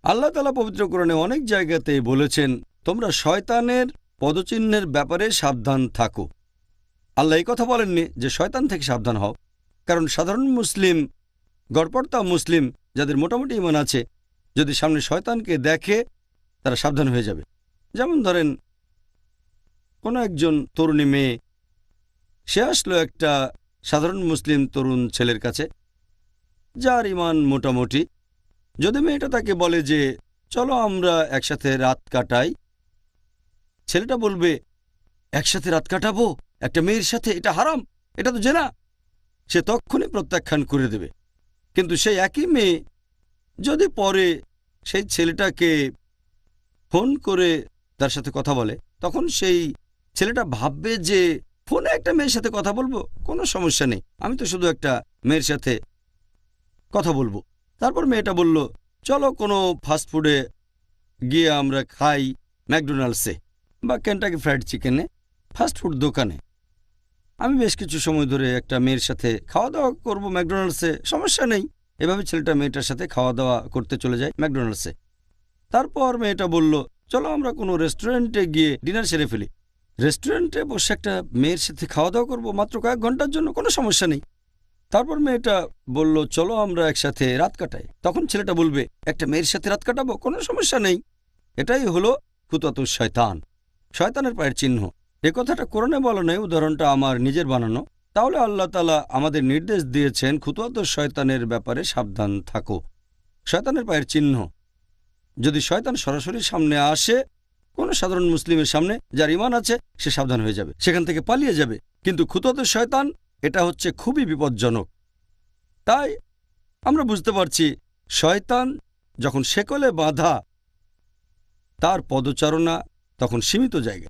আল্লাহ তাআলা পবিত্র কোরআনে অনেক জায়গাতে বলেছেন তোমরা শয়তানের পদচিহ্নের ব্যাপারে সাবধান থাকো। আল্লাহ এই কথা বলেননি যে শয়তান থেকে সাবধান হও, কারণ সাধারণ মুসলিম, গড়পড়তা মুসলিম যাদের মোটামুটি ঈমান আছে, যদি সামনে শয়তানকে দেখে তারা সাবধান হয়ে যাবে। যেমন ধরেন কোনো একজন তরুণী মেয়ে, সে আসলো একটা সাধারণ মুসলিম তরুণ ছেলের কাছে যার ঈমান মোটামুটি। যদি মেয়েটা তাকে বলে যে চলো আমরা একসাথে রাত কাটাই, ছেলেটা বলবে একসাথে রাত কাটাবো একটা মেয়ের সাথে, এটা হারাম, এটা তো জেনা। সে তক্ষুনি প্রত্যাখ্যান করে দেবে। কিন্তু সেই একই মেয়ে যদি পরে সেই ছেলেটাকে ফোন করে তার সাথে কথা বলে, তখন সেই ছেলেটা ভাববে যে ফোনে একটা মেয়ের সাথে কথা বলবো, কোনো সমস্যা নেই, আমি তো শুধু একটা মেয়ের সাথে কথা বলবো। তারপর মেয়েটা বলল চলো কোনো ফাস্টফুডে গিয়ে আমরা খাই, ম্যাকডোনাল্ডসে বা কেন্টাকি ফ্রাইড চিকেনে, ফাস্টফুড দোকানে। আমি বেশ কিছু সময় ধরে একটা মেয়ের সাথে খাওয়া দাওয়া করবো ম্যাকডোনাল্ডসে, সমস্যা নেই। এভাবে ছেলেটা মেয়েটার সাথে খাওয়া দাওয়া করতে চলে যায় ম্যাকডোনাল্ডসে। তারপর মেয়েটা বলল চলো আমরা কোনো রেস্টুরেন্টে গিয়ে ডিনার সেরে ফেলি। রেস্টুরেন্টে বসে একটা মেয়ের সাথে খাওয়া দাওয়া করবো মাত্র কয়েক ঘন্টার জন্য, কোনো সমস্যা নেই। তারপর মেয়েটা বলল চলো আমরা একসাথে রাত কাটাই। তখন ছেলেটা বলবে একটা মেয়ের সাথে রাত কাটাবো, কোনো সমস্যা নেই। এটাই হলো খুতুওয়াতুশ শয়তান, শয়তানের পায়ের চিহ্ন। এ কথাটা কোরআনে বলা নেই, উদাহরণটা আমার নিজের বানানো। তাহলে আল্লাহ তাআলা আমাদের নির্দেশ দিয়েছেন খুতুওয়াতুশ শয়তানের ব্যাপারে সাবধান থাকো। শয়তানের পায়ের চিহ্ন, যদি শয়তান সরাসরি সামনে আসে কোনো সাধারণ মুসলিমের সামনে যার ঈমান আছে, সে সাবধান হয়ে যাবে, সেখান থেকে পালিয়ে যাবে। কিন্তু খুতুওয়াতুশ শয়তান এটা হচ্ছে খুবই বিপজ্জনক। তাই আমরা বুঝতে পারছি শয়তান যখন শেকলে বাঁধা, তার পদচারণা তখন সীমিত জায়গা,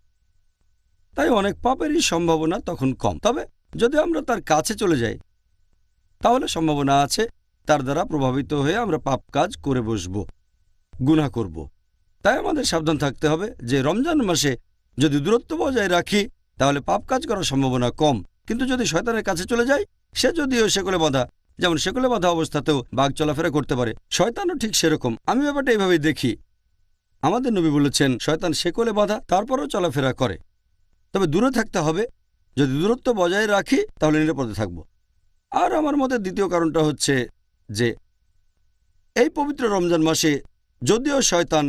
তাই অনেক পাপেরই সম্ভাবনা তখন কম। তবে যদি আমরা তার কাছে চলে যাই তাহলে সম্ভাবনা আছে তার দ্বারা প্রভাবিত হয়ে আমরা পাপ কাজ করে বসব, গুনাহ করব। তাই আমাদের সাবধান থাকতে হবে যে রমজান মাসে যদি দূরত্ব বজায় রাখি তাহলে পাপ কাজ করার সম্ভাবনা কম। কিন্তু যদি শয়তানের কাছে চলে যায়, সে যদিও শেকলে বাঁধা, যেমন শেকলে বাঁধা অবস্থাতেও বাঘ চলাফেরা করতে পারে, শয়তানও ঠিক সেরকম। আমি ব্যাপারটা এইভাবেই দেখি। আমাদের নবী বলেছেন শয়তান শেকলে বাঁধা তারপরও চলাফেরা করে, তবে দূরে থাকতে হবে। যদি দূরত্ব বজায় রাখি তাহলে নিরাপদে থাকব। আর আমার মতে দ্বিতীয় কারণটা হচ্ছে যে এই পবিত্র রমজান মাসে যদিও শয়তান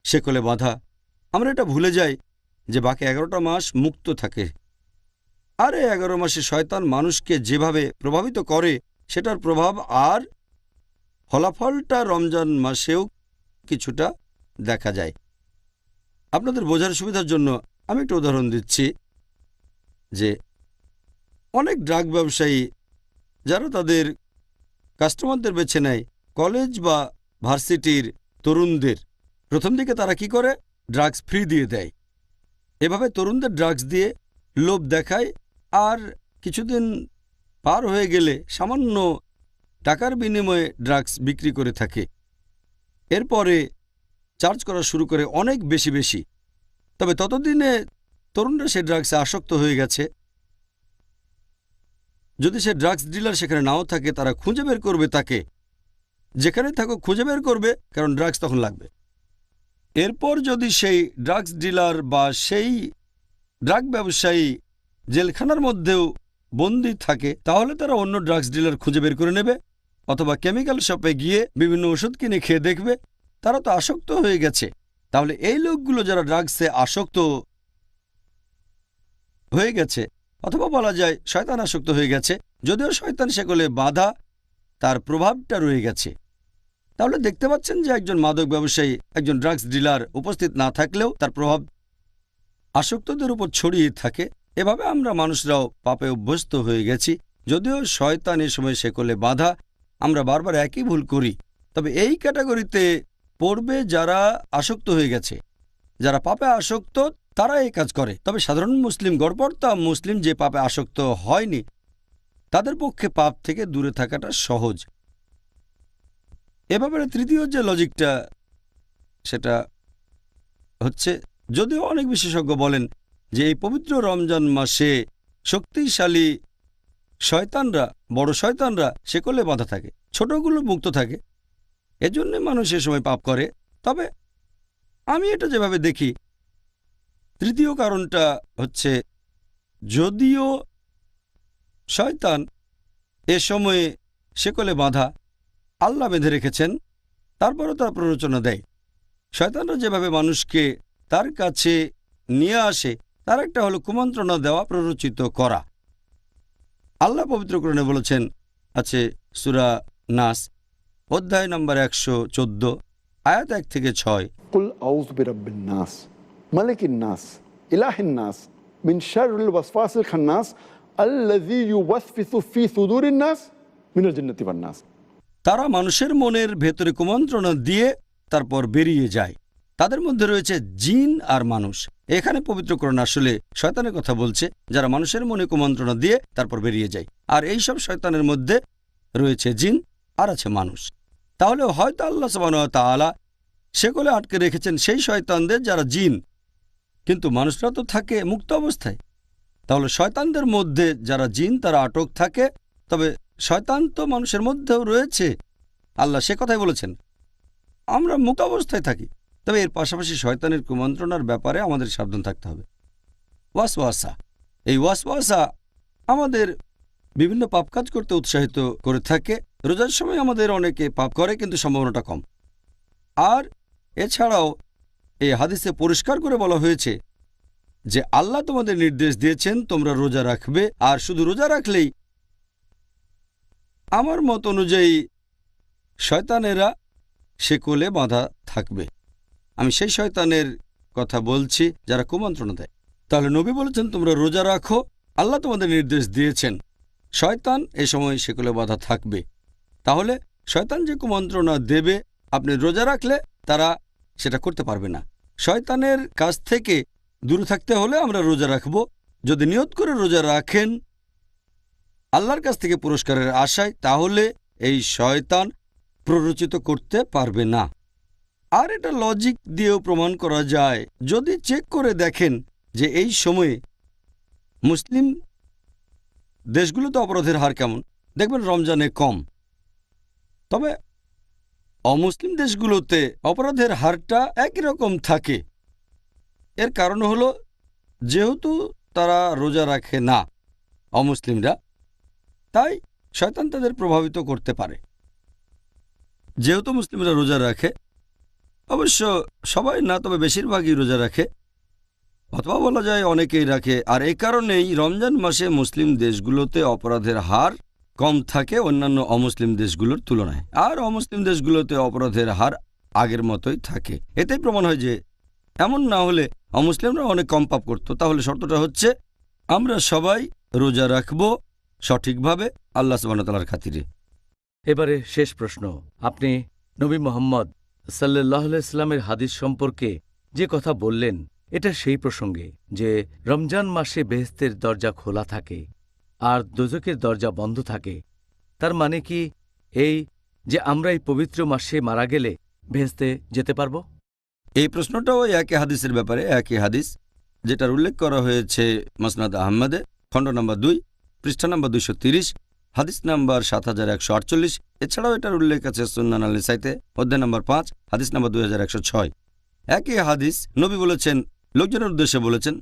শেকলে বাঁধা, আমরা এটা ভুলে যাই যে বাকি 11টা মাস মুক্ত থাকে। আর এই 11 মাসে শয়তান মানুষকে যেভাবে প্রভাবিত করে সেটার প্রভাব আর ফলাফলটা রমজান মাসেও কিছুটা দেখা যায়। আপনাদের বোঝার সুবিধার জন্য আমি একটা উদাহরণ দিচ্ছি যে অনেক ড্রাগ ব্যবসায়ী যারা তাদের কাস্টমারদের বেছে নেয় কলেজ বা ভার্সিটির তরুণদের, প্রথম দিকে তারা কি করে ড্রাগস ফ্রি দিয়ে দেয়। এভাবে তরুণদের ড্রাগস দিয়ে লোভ দেখায়, আর কিছুদিন পার হয়ে গেলে সামান্য টাকার বিনিময়ে ড্রাগস বিক্রি করে থাকে। এরপরে চার্জ করা শুরু করে অনেক বেশি বেশি। তবে ততদিনে তরুণরা সে ড্রাগসে আসক্ত হয়ে গেছে। যদি সে ড্রাগস ডিলার সেখানে নাও থাকে, তারা খুঁজে বের করবে তাকে, যেখানে থাকুক খুঁজে বের করবে, কারণ ড্রাগস তখন লাগবে। এরপর যদি সেই ড্রাগস ডিলার বা সেই ড্রাগ ব্যবসায়ী জেলখানার মধ্যেও বন্দী থাকে, তাহলে তারা অন্য ড্রাগস ডিলার খুঁজে বের করে নেবে, অথবা কেমিক্যাল শপে গিয়ে বিভিন্ন ওষুধ কিনে খেয়ে দেখবে। তারা তো আসক্ত হয়ে গেছে। তাহলে এই লোকগুলো যারা ড্রাগসে আসক্ত হয়ে গেছে, অথবা বলা যায় শয়তান আসক্ত হয়ে গেছে, যদিও শয়তান সেগুলো বাধা, তার প্রভাবটা রয়ে গেছে। তাহলে দেখতে পাচ্ছেন যে একজন মাদক ব্যবসায়ী, একজন ড্রাগস ডিলার উপস্থিত না থাকলেও তার প্রভাব আসক্তদের উপর ছড়িয়ে থাকে। এভাবে আমরা মানুষরাও পাপে অভ্যস্ত হয়ে গেছি। যদিও শয়তান এ সময় শেকলে বাঁধা, আমরা বারবার একই ভুল করি। তবে এই ক্যাটাগরিতে পড়বে যারা আসক্ত হয়ে গেছে, যারা পাপে আসক্ত তারা এই কাজ করে। তবে সাধারণ মুসলিম, গড়পড়তা মুসলিম যে পাপে আসক্ত হয়নি, তাদের পক্ষে পাপ থেকে দূরে থাকাটা সহজ। এ ব্যাপারে তৃতীয় যে লজিকটা, সেটা হচ্ছে, যদিও অনেক বিশেষজ্ঞ বলেন যে এই পবিত্র রমজান মাসে শক্তিশালী শয়তানরা, বড় শয়তানরা শেকলে বাঁধা থাকে, ছোটগুলো মুক্ত থাকে, এজন্য মানুষ এ সময় পাপ করে। তবে আমি এটা যেভাবে দেখি, তৃতীয় কারণটা হচ্ছে, যদিও শয়তান এ সময়ে শেকলে বাঁধা, আল্লাহ বেঁধে রেখেছেন, তারপরও তার প্ররোচনা দেয়। শয়তানরা যেভাবে মানুষকে তার কাছে নিয়ে আসে, তার একটা হলো কুমন্ত্রণা দেওয়া, প্ররোচিত করা। আল্লাহ পবিত্র কোরআনে বলেছেন, আছে সূরা নাস অধ্যায় নম্বর 114 আয়াত 1 থেকে 6, কুল আউযু বিরাব্বিন নাস মালিকিন নাস ইলাহিন নাস মিন শাররিল ওয়াসওয়াসিল খান্নাস আল্লাযী ইউওয়াসওয়িসু ফি সুদুরিন নাস মিনাল জিন্নাতি ওয়ান নাস। তারা মানুষের মনের ভেতরে কুমন্ত্রণা দিয়ে তারপর বেরিয়ে যায়। তাদের মধ্যে রয়েছে জিন আর মানুষ। এখানে পবিত্র কোরআন আসলে শয়তানের কথা বলছে, যারা মানুষের মনে কুমন্ত্রণা দিয়ে তারপর বেরিয়ে যায়। আর এই সব শয়তানের মধ্যে রয়েছে জিন আর আছে মানুষ। তাহলে হয়তো আল্লাহ সুবহানাহু ওয়া তাআলা সেগুলো আটকে রেখেছেন সেই শয়তানদের যারা জিন, কিন্তু মানুষরা তো থাকে মুক্ত অবস্থায়। তাহলে শয়তানদের মধ্যে যারা জিন তারা আটক থাকে, তবে শয়তান তো মানুষের মধ্যেও রয়েছে। আল্লাহ সে কথাই বলেছেন, আমরা মুক্ত অবস্থায় থাকি। তবে এর পাশাপাশি শয়তানের কুমন্ত্রণার ব্যাপারে আমাদের সাবধান থাকতে হবে। ওয়াসওয়াসা, এই ওয়াসওয়াসা আমাদের বিভিন্ন পাপ কাজ করতে উৎসাহিত করে থাকে। রোজার সময় আমাদের অনেকে পাপ করে, কিন্তু সম্ভাবনাটা কম। আর এছাড়াও এই হাদিসে পরিষ্কার করে বলা হয়েছে যে আল্লাহ তোমাদের নির্দেশ দিয়েছেন তোমরা রোজা রাখবে, আর শুধু রোজা রাখলেই আমার মত অনুযায়ী শয়তানেরা শেকলে বাঁধা থাকবে। আমি সেই শয়তানের কথা বলছি যারা কুমন্ত্রণা দেয়। তাহলে নবী বলেছেন তোমরা রোজা রাখো, আল্লাহ তোমাদের নির্দেশ দিয়েছেন। শয়তান এ সময় শেকলে বাঁধা থাকবে। তাহলে শয়তান যে কুমন্ত্রণা দেবে, আপনি রোজা রাখলে তারা সেটা করতে পারবে না। শয়তানের কাছ থেকে দূরে থাকতে হলে আমরা রোজা রাখব। যদি নিয়ত করে রোজা রাখেন আল্লাহর কাছ থেকে পুরস্কারের আশায়, তাহলে এই শয়তান প্ররোচিত করতে পারবে না। আর এটা লজিক দিয়েও প্রমাণ করা যায়। যদি চেক করে দেখেন যে এই সময়ে মুসলিম দেশগুলোতে অপরাধের হার কেমন, দেখবেন রমজানে কম। তবে অমুসলিম দেশগুলোতে অপরাধের হারটা একই রকম থাকে। এর কারণ হলো, যেহেতু তারা রোজা রাখে না অমুসলিমরা, তাই শয়তান তাদের প্রভাবিত করতে পারে। যেহেতু মুসলিমরা রোজা রাখে, অবশ্য সবাই না, তবে বেশিরভাগই রোজা রাখে, অথবা বলা যায় অনেকেই রাখে। আর এই কারণেই রমজান মাসে মুসলিম দেশগুলোতে অপরাধের হার কম থাকে অন্যান্য অমুসলিম দেশগুলোর তুলনায়। আর অমুসলিম দেশগুলোতে অপরাধের হার আগের মতোই থাকে। এতেই প্রমাণ হয় যে এমন না হলে অমুসলিমরা অনেক কম পাপ করত। তাহলে শর্তটা হচ্ছে আমরা সবাই রোজা রাখব সঠিকভাবে আল্লাহ সুবহানাহু ওয়া তাআলার খাতিরে। এবারে শেষ প্রশ্ন। আপনি নবী মুহাম্মদ সাল্লাল্লাহু আলাইহি সাল্লামের হাদিস সম্পর্কে যে কথা বললেন, এটা সেই প্রসঙ্গে যে রমজান মাসে বেহেশতের দরজা খোলা থাকে আর দোজখের দরজা বন্ধ থাকে। তার মানে কি এই যে আমরা এই পবিত্র মাসে মারা গেলে বেহেশতে যেতে পারব? এই প্রশ্নটাও একই হাদিসের ব্যাপারে, একই হাদিস যেটার উল্লেখ করা হয়েছে মুসনাদ আহমদে, খণ্ড নম্বর 2, পৃষ্ঠা নম্বর 230, হাদিস নাম্বার 7148। এছাড়াও এটার উল্লেখ আছে সুন্নান আল-নিসাইতে অধ্যায় নম্বর 5, হাদিস নাম্বার 2106। একই হাদিস নবী বলেছেন, লোকজনের উদ্দেশ্যে বলেছেন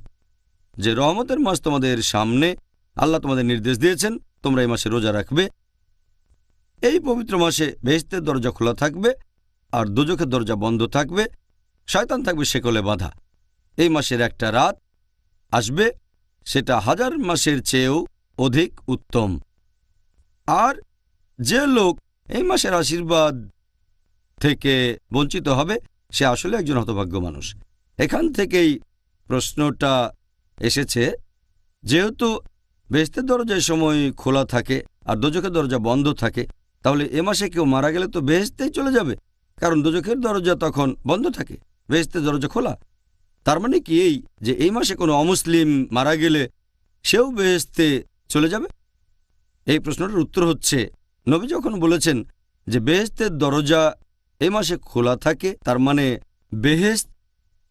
যে রহমতের মাস তোমাদের সামনে, আল্লাহ তোমাদের নির্দেশ দিয়েছেন তোমরা এই মাসে রোজা রাখবে। এই পবিত্র মাসে বেহেশতের দরজা খোলা থাকবে আর দোজখের দরজা বন্ধ থাকবে। শয়তান থাকবে শেকলে বাঁধা। এই মাসের একটা রাত আসবে, সেটা 1000 মাসের চেয়েও অধিক উত্তম। আর যে লোক এই মাসের আশীর্বাদ থেকে বঞ্চিত হবে সে আসলে একজন হতভাগ্য মানুষ। এখান থেকেই প্রশ্নটা এসেছে, যেহেতু বেহেশতের দরজা এই সময় খোলা থাকে আর দোজখের দরজা বন্ধ থাকে, তাহলে এ মাসে কেউ মারা গেলে তো বেহেশতেই চলে যাবে, কারণ দোজখের দরজা তখন বন্ধ থাকে, বেহেশতের দরজা খোলা। তার মানে কি এই যে এই মাসে কোনো অমুসলিম মারা গেলে সেও বেহেশতে চলে যাবে? এই প্রশ্নটার উত্তর হচ্ছে, নবী যখন বলেছেন যে বেহেশতের দরজা এই মাসে খোলা থাকে, তার মানে বেহেশত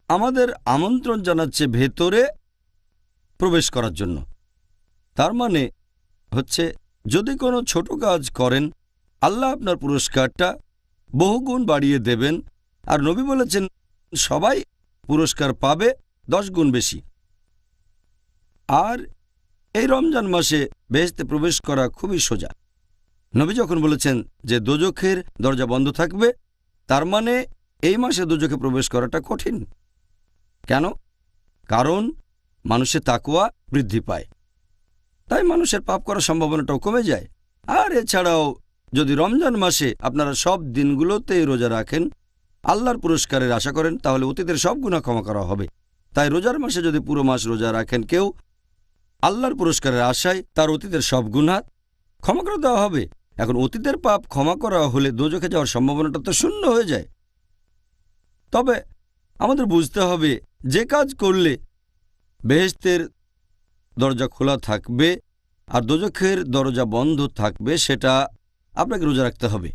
আমাদের আমন্ত্রণ জানাচ্ছে ভেতরে প্রবেশ করার জন্য। তার মানে হচ্ছে যদি কোনো ছোট কাজ করেন আল্লাহ আপনার পুরস্কারটা বহুগুণ বাড়িয়ে দেবেন, আর নবী বলেছেন সবাই পুরস্কার পাবে 10 গুণ বেশি। আর এই রমজান মাসে বেহেশতে প্রবেশ করা খুবই সোজা। নবী যখন বলেছেন যে দোজখের দরজা বন্ধ থাকবে, তার মানে এই মাসে দোজখে প্রবেশ করাটা কঠিন। কেন? কারণ মানুষের তাকওয়া বৃদ্ধি পায়, তাই মানুষের পাপ করার সম্ভাবনাটাও কমে যায়। আর এছাড়াও যদি রমজান মাসে আপনারা সব দিনগুলোতেই রোজা রাখেন, আল্লাহর পুরস্কারের আশা করেন, তাহলে অতীতের সব গুনাহ ক্ষমা করা হবে। তাই রোজার মাসে যদি পুরো মাস রোজা রাখেন কেউ, আল্লাহর পুরস্কারের আশায় তার অতীতের সব গুনাহ ক্ষমা করে দেওয়া হবে। এখন অতীতের পাপ ক্ষমা করা হলে দোজখে যাওয়ার সম্ভাবনাটা তো শূন্য হয়ে যায়। তবে আমাদের বুঝতে হবে যে কাজ করলে বেহেশতের দরজা খোলা থাকবে আর দোজখের দরজা বন্ধ থাকবে সেটা আপনাকে রোজা রাখতে হবে।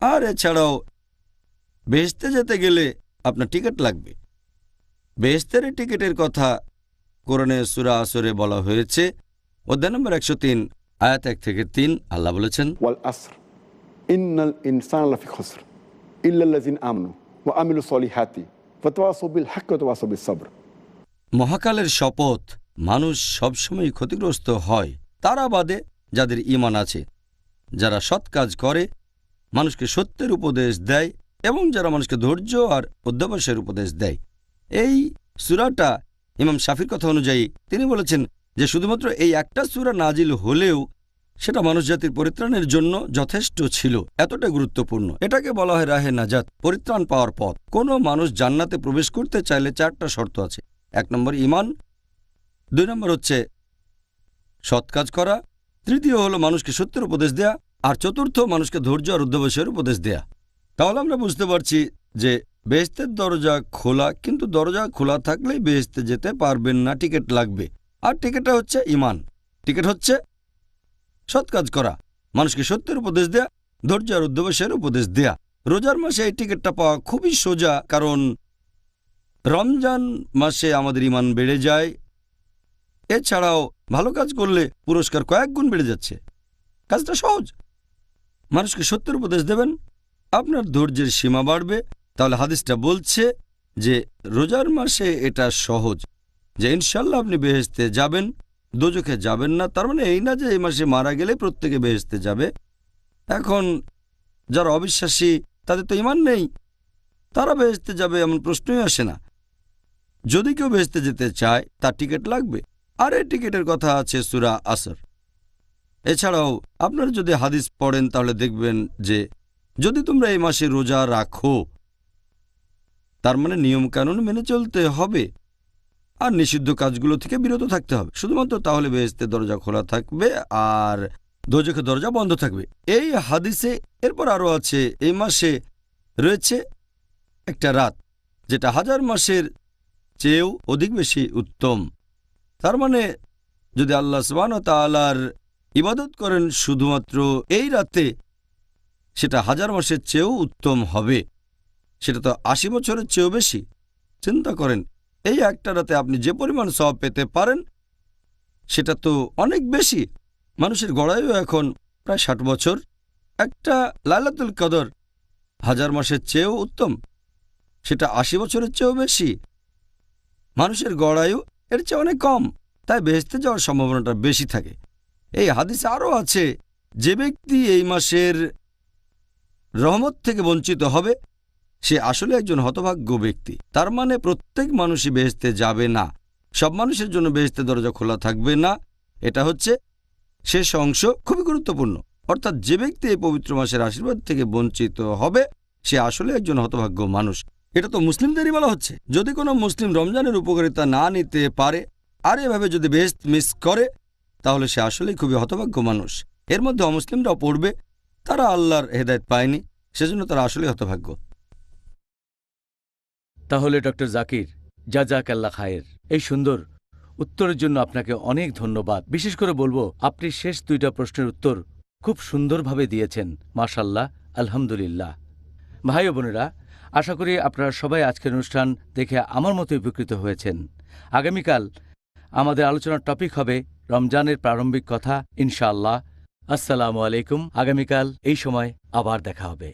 আর এছাড়াও বেহেশতে যেতে গেলে আপনার টিকিট লাগবে। বেহেশতের টিকিটের কথা কোরআনে সূরা আসরে বলা হয়েছে, অধ্যায় নম্বর 103 আয়াত 1 থেকে 3। আল্লাহ বলেছেন, ওয়াল আসর ইন্নাল ইনসানা লাফি খুসর ইল্লাল্লাযিনা আমানু ওয়া আমিলুস সলিহাতি ওয়া তাওয়াসাউ বিল হাক্কি ওয়া তাওয়াসাউ বিস সাবর। মহাকালের শপথ, মানুষ সবসময় ক্ষতিগ্রস্ত হয় তারা বাদে যাদের ঈমান আছে, যারা সৎ কাজ করে, মানুষকে সত্যের উপদেশ দেয় এবং যারা মানুষকে ধৈর্য আর অধ্যবসায়ের উপদেশ দেয়। এই সূরাটা ইমাম শাফির কথা অনুযায়ী তিনি বলেছেন যে শুধুমাত্র এই একটা সূরা নাজিল হলেও সেটা মানুষজাতির পরিত্রাণের জন্য যথেষ্ট ছিল, এতটা গুরুত্বপূর্ণ। এটাকে বলা হয় রাহে নাজাত, পরিত্রাণ পাওয়ার পথ। কোনো মানুষ জান্নাতে প্রবেশ করতে চাইলে 4টা শর্ত আছে। 1 নম্বর ঈমান, 2 নম্বর হচ্ছে সৎ কাজ করা, তৃতীয় হলো মানুষকে সত্যের উপদেশ দেয়া, আর চতুর্থ মানুষকে ধৈর্য আর অধ্যবসায়ের উপদেশ দেয়া। তাহলে আমরা বুঝতে পারছি যে বেহেশতের দরজা খোলা, কিন্তু দরজা খোলা থাকলেই বেহেশতে যেতে পারবেন না, টিকিট লাগবে। আর টিকিটটা হচ্ছে ঈমান, টিকিট হচ্ছে সৎ কাজ করা, মানুষকে সত্যের উপদেশ দেয়া, ধৈর্য আর অধ্যবসায়ের উপদেশ দেয়া। রোজার মাসে এই টিকিটটা পাওয়া খুবই সোজা, কারণ রমজান মাসে আমাদের ঈমান বেড়ে যায়। এছাড়াও ভালো কাজ করলে পুরস্কার কয়েক গুণ বেড়ে যাচ্ছে। কাজটা সহজ। মানুষকে সত্যের উপদেশ দেবেন, আপনার ধৈর্যের সীমা বাড়বে। তাহলে হাদিসটা বলছে যে রোজার মাসে এটা সহজ, যে ইনশাল্লাহ আপনি বেহেশতে যাবেন, দোজখে যাবেন না। তার মানে এই না যে এই মাসে মারা গেলে প্রত্যেকে বেহেশতে যাবে। এখন যারা অবিশ্বাসী, তাদের তো ঈমান নেই, তারা বেহেশতে যাবে এমন প্রশ্নই আসে না। যদি কেউ বেহেশতে যেতে চায় তার টিকিট লাগবে, আর এই টিকিটের কথা আছে সূরা আসর। এছাড়াও আপনারা যদি হাদিস পড়েন তাহলে দেখবেন যে যদি তোমরা এই মাসে রোজা রাখো, তার মানে নিয়মকানুন মেনে চলতে হবে আর নিষিদ্ধ কাজগুলো থেকে বিরত থাকতে হবে শুধুমাত্র, তাহলে বেহেশতের দরজা খোলা থাকবে আর দোজখের দরজা বন্ধ থাকবে। এই হাদিসে এরপর আরও আছে, এই মাসে রয়েছে একটা রাত যেটা 1000 মাসের চেয়েও অধিক বেশি উত্তম। তার মানে যদি আল্লাহ সুবহানাহু ওয়া তাআলার ইবাদত করেন শুধুমাত্র এই রাতে, সেটা 1000 মাসের চেয়েও উত্তম হবে। সেটা তো 80 বছরের চেয়েও বেশি। চিন্তা করেন, এই একটা রাতে আপনি যে পরিমাণ সওয়াব পেতে পারেন সেটা তো অনেক বেশি। মানুষের গড়ায়ু এখন প্রায় 60 বছর। একটা লাইলাতুল কদর 1000 মাসের চেয়েও উত্তম, সেটা 80 বছরের চেয়েও বেশি। মানুষের গড়ায়ু এর চেয়ে অনেক কম, তাই বেহেশতে যাওয়ার সম্ভাবনাটা বেশি থাকে। এই হাদিসে আরও আছে, যে ব্যক্তি এই মাসের রহমত থেকে বঞ্চিত হবে সে আসলে একজন হতভাগ্য ব্যক্তি। তার মানে প্রত্যেক মানুষই বেহেশতে যাবে না, সব মানুষের জন্য বেহেশতের দরজা খোলা থাকবে না। এটা হচ্ছে শেষ অংশ, খুবই গুরুত্বপূর্ণ। অর্থাৎ যে ব্যক্তি এই পবিত্র মাসের আশীর্বাদ থেকে বঞ্চিত হবে সে আসলে একজন হতভাগ্য মানুষ। এটা তো মুসলিমদেরই বলা হচ্ছে। যদি কোনো মুসলিম রমজানের উপকারিতা না নিতে পারে আর এভাবে যদি বেহেশত মিস করে তাহলে সে আসলেই খুবই হতভাগ্য মানুষ। এর মধ্যে অমুসলিমরাও পড়বে, তারা আল্লাহর হেদায়েত পায়নি, সেজন্য তারা আসলেই হতভাগ্য। তাহলে ডক্টর জাকির, জাযাকাল্লাহ খায়ের, এই সুন্দর উত্তরের জন্য আপনাকে অনেক ধন্যবাদ। বিশেষ করে বলবো, আপনি শেষ 2টা প্রশ্নের উত্তর খুব সুন্দরভাবে দিয়েছেন। মাশাআল্লাহ, আলহামদুলিল্লাহ। ভাই ও বোনেরা, আশা করি আপনারা সবাই আজকের অনুষ্ঠান দেখে আমার মতো উপকৃত হয়েছেন। আগামীকাল আমাদের আলোচনার টপিক হবে রমজানের প্রারম্ভিক কথা, ইনশাআল্লাহ। আসসালামু আলাইকুম। আগামীকাল এই সময় আবার দেখা হবে।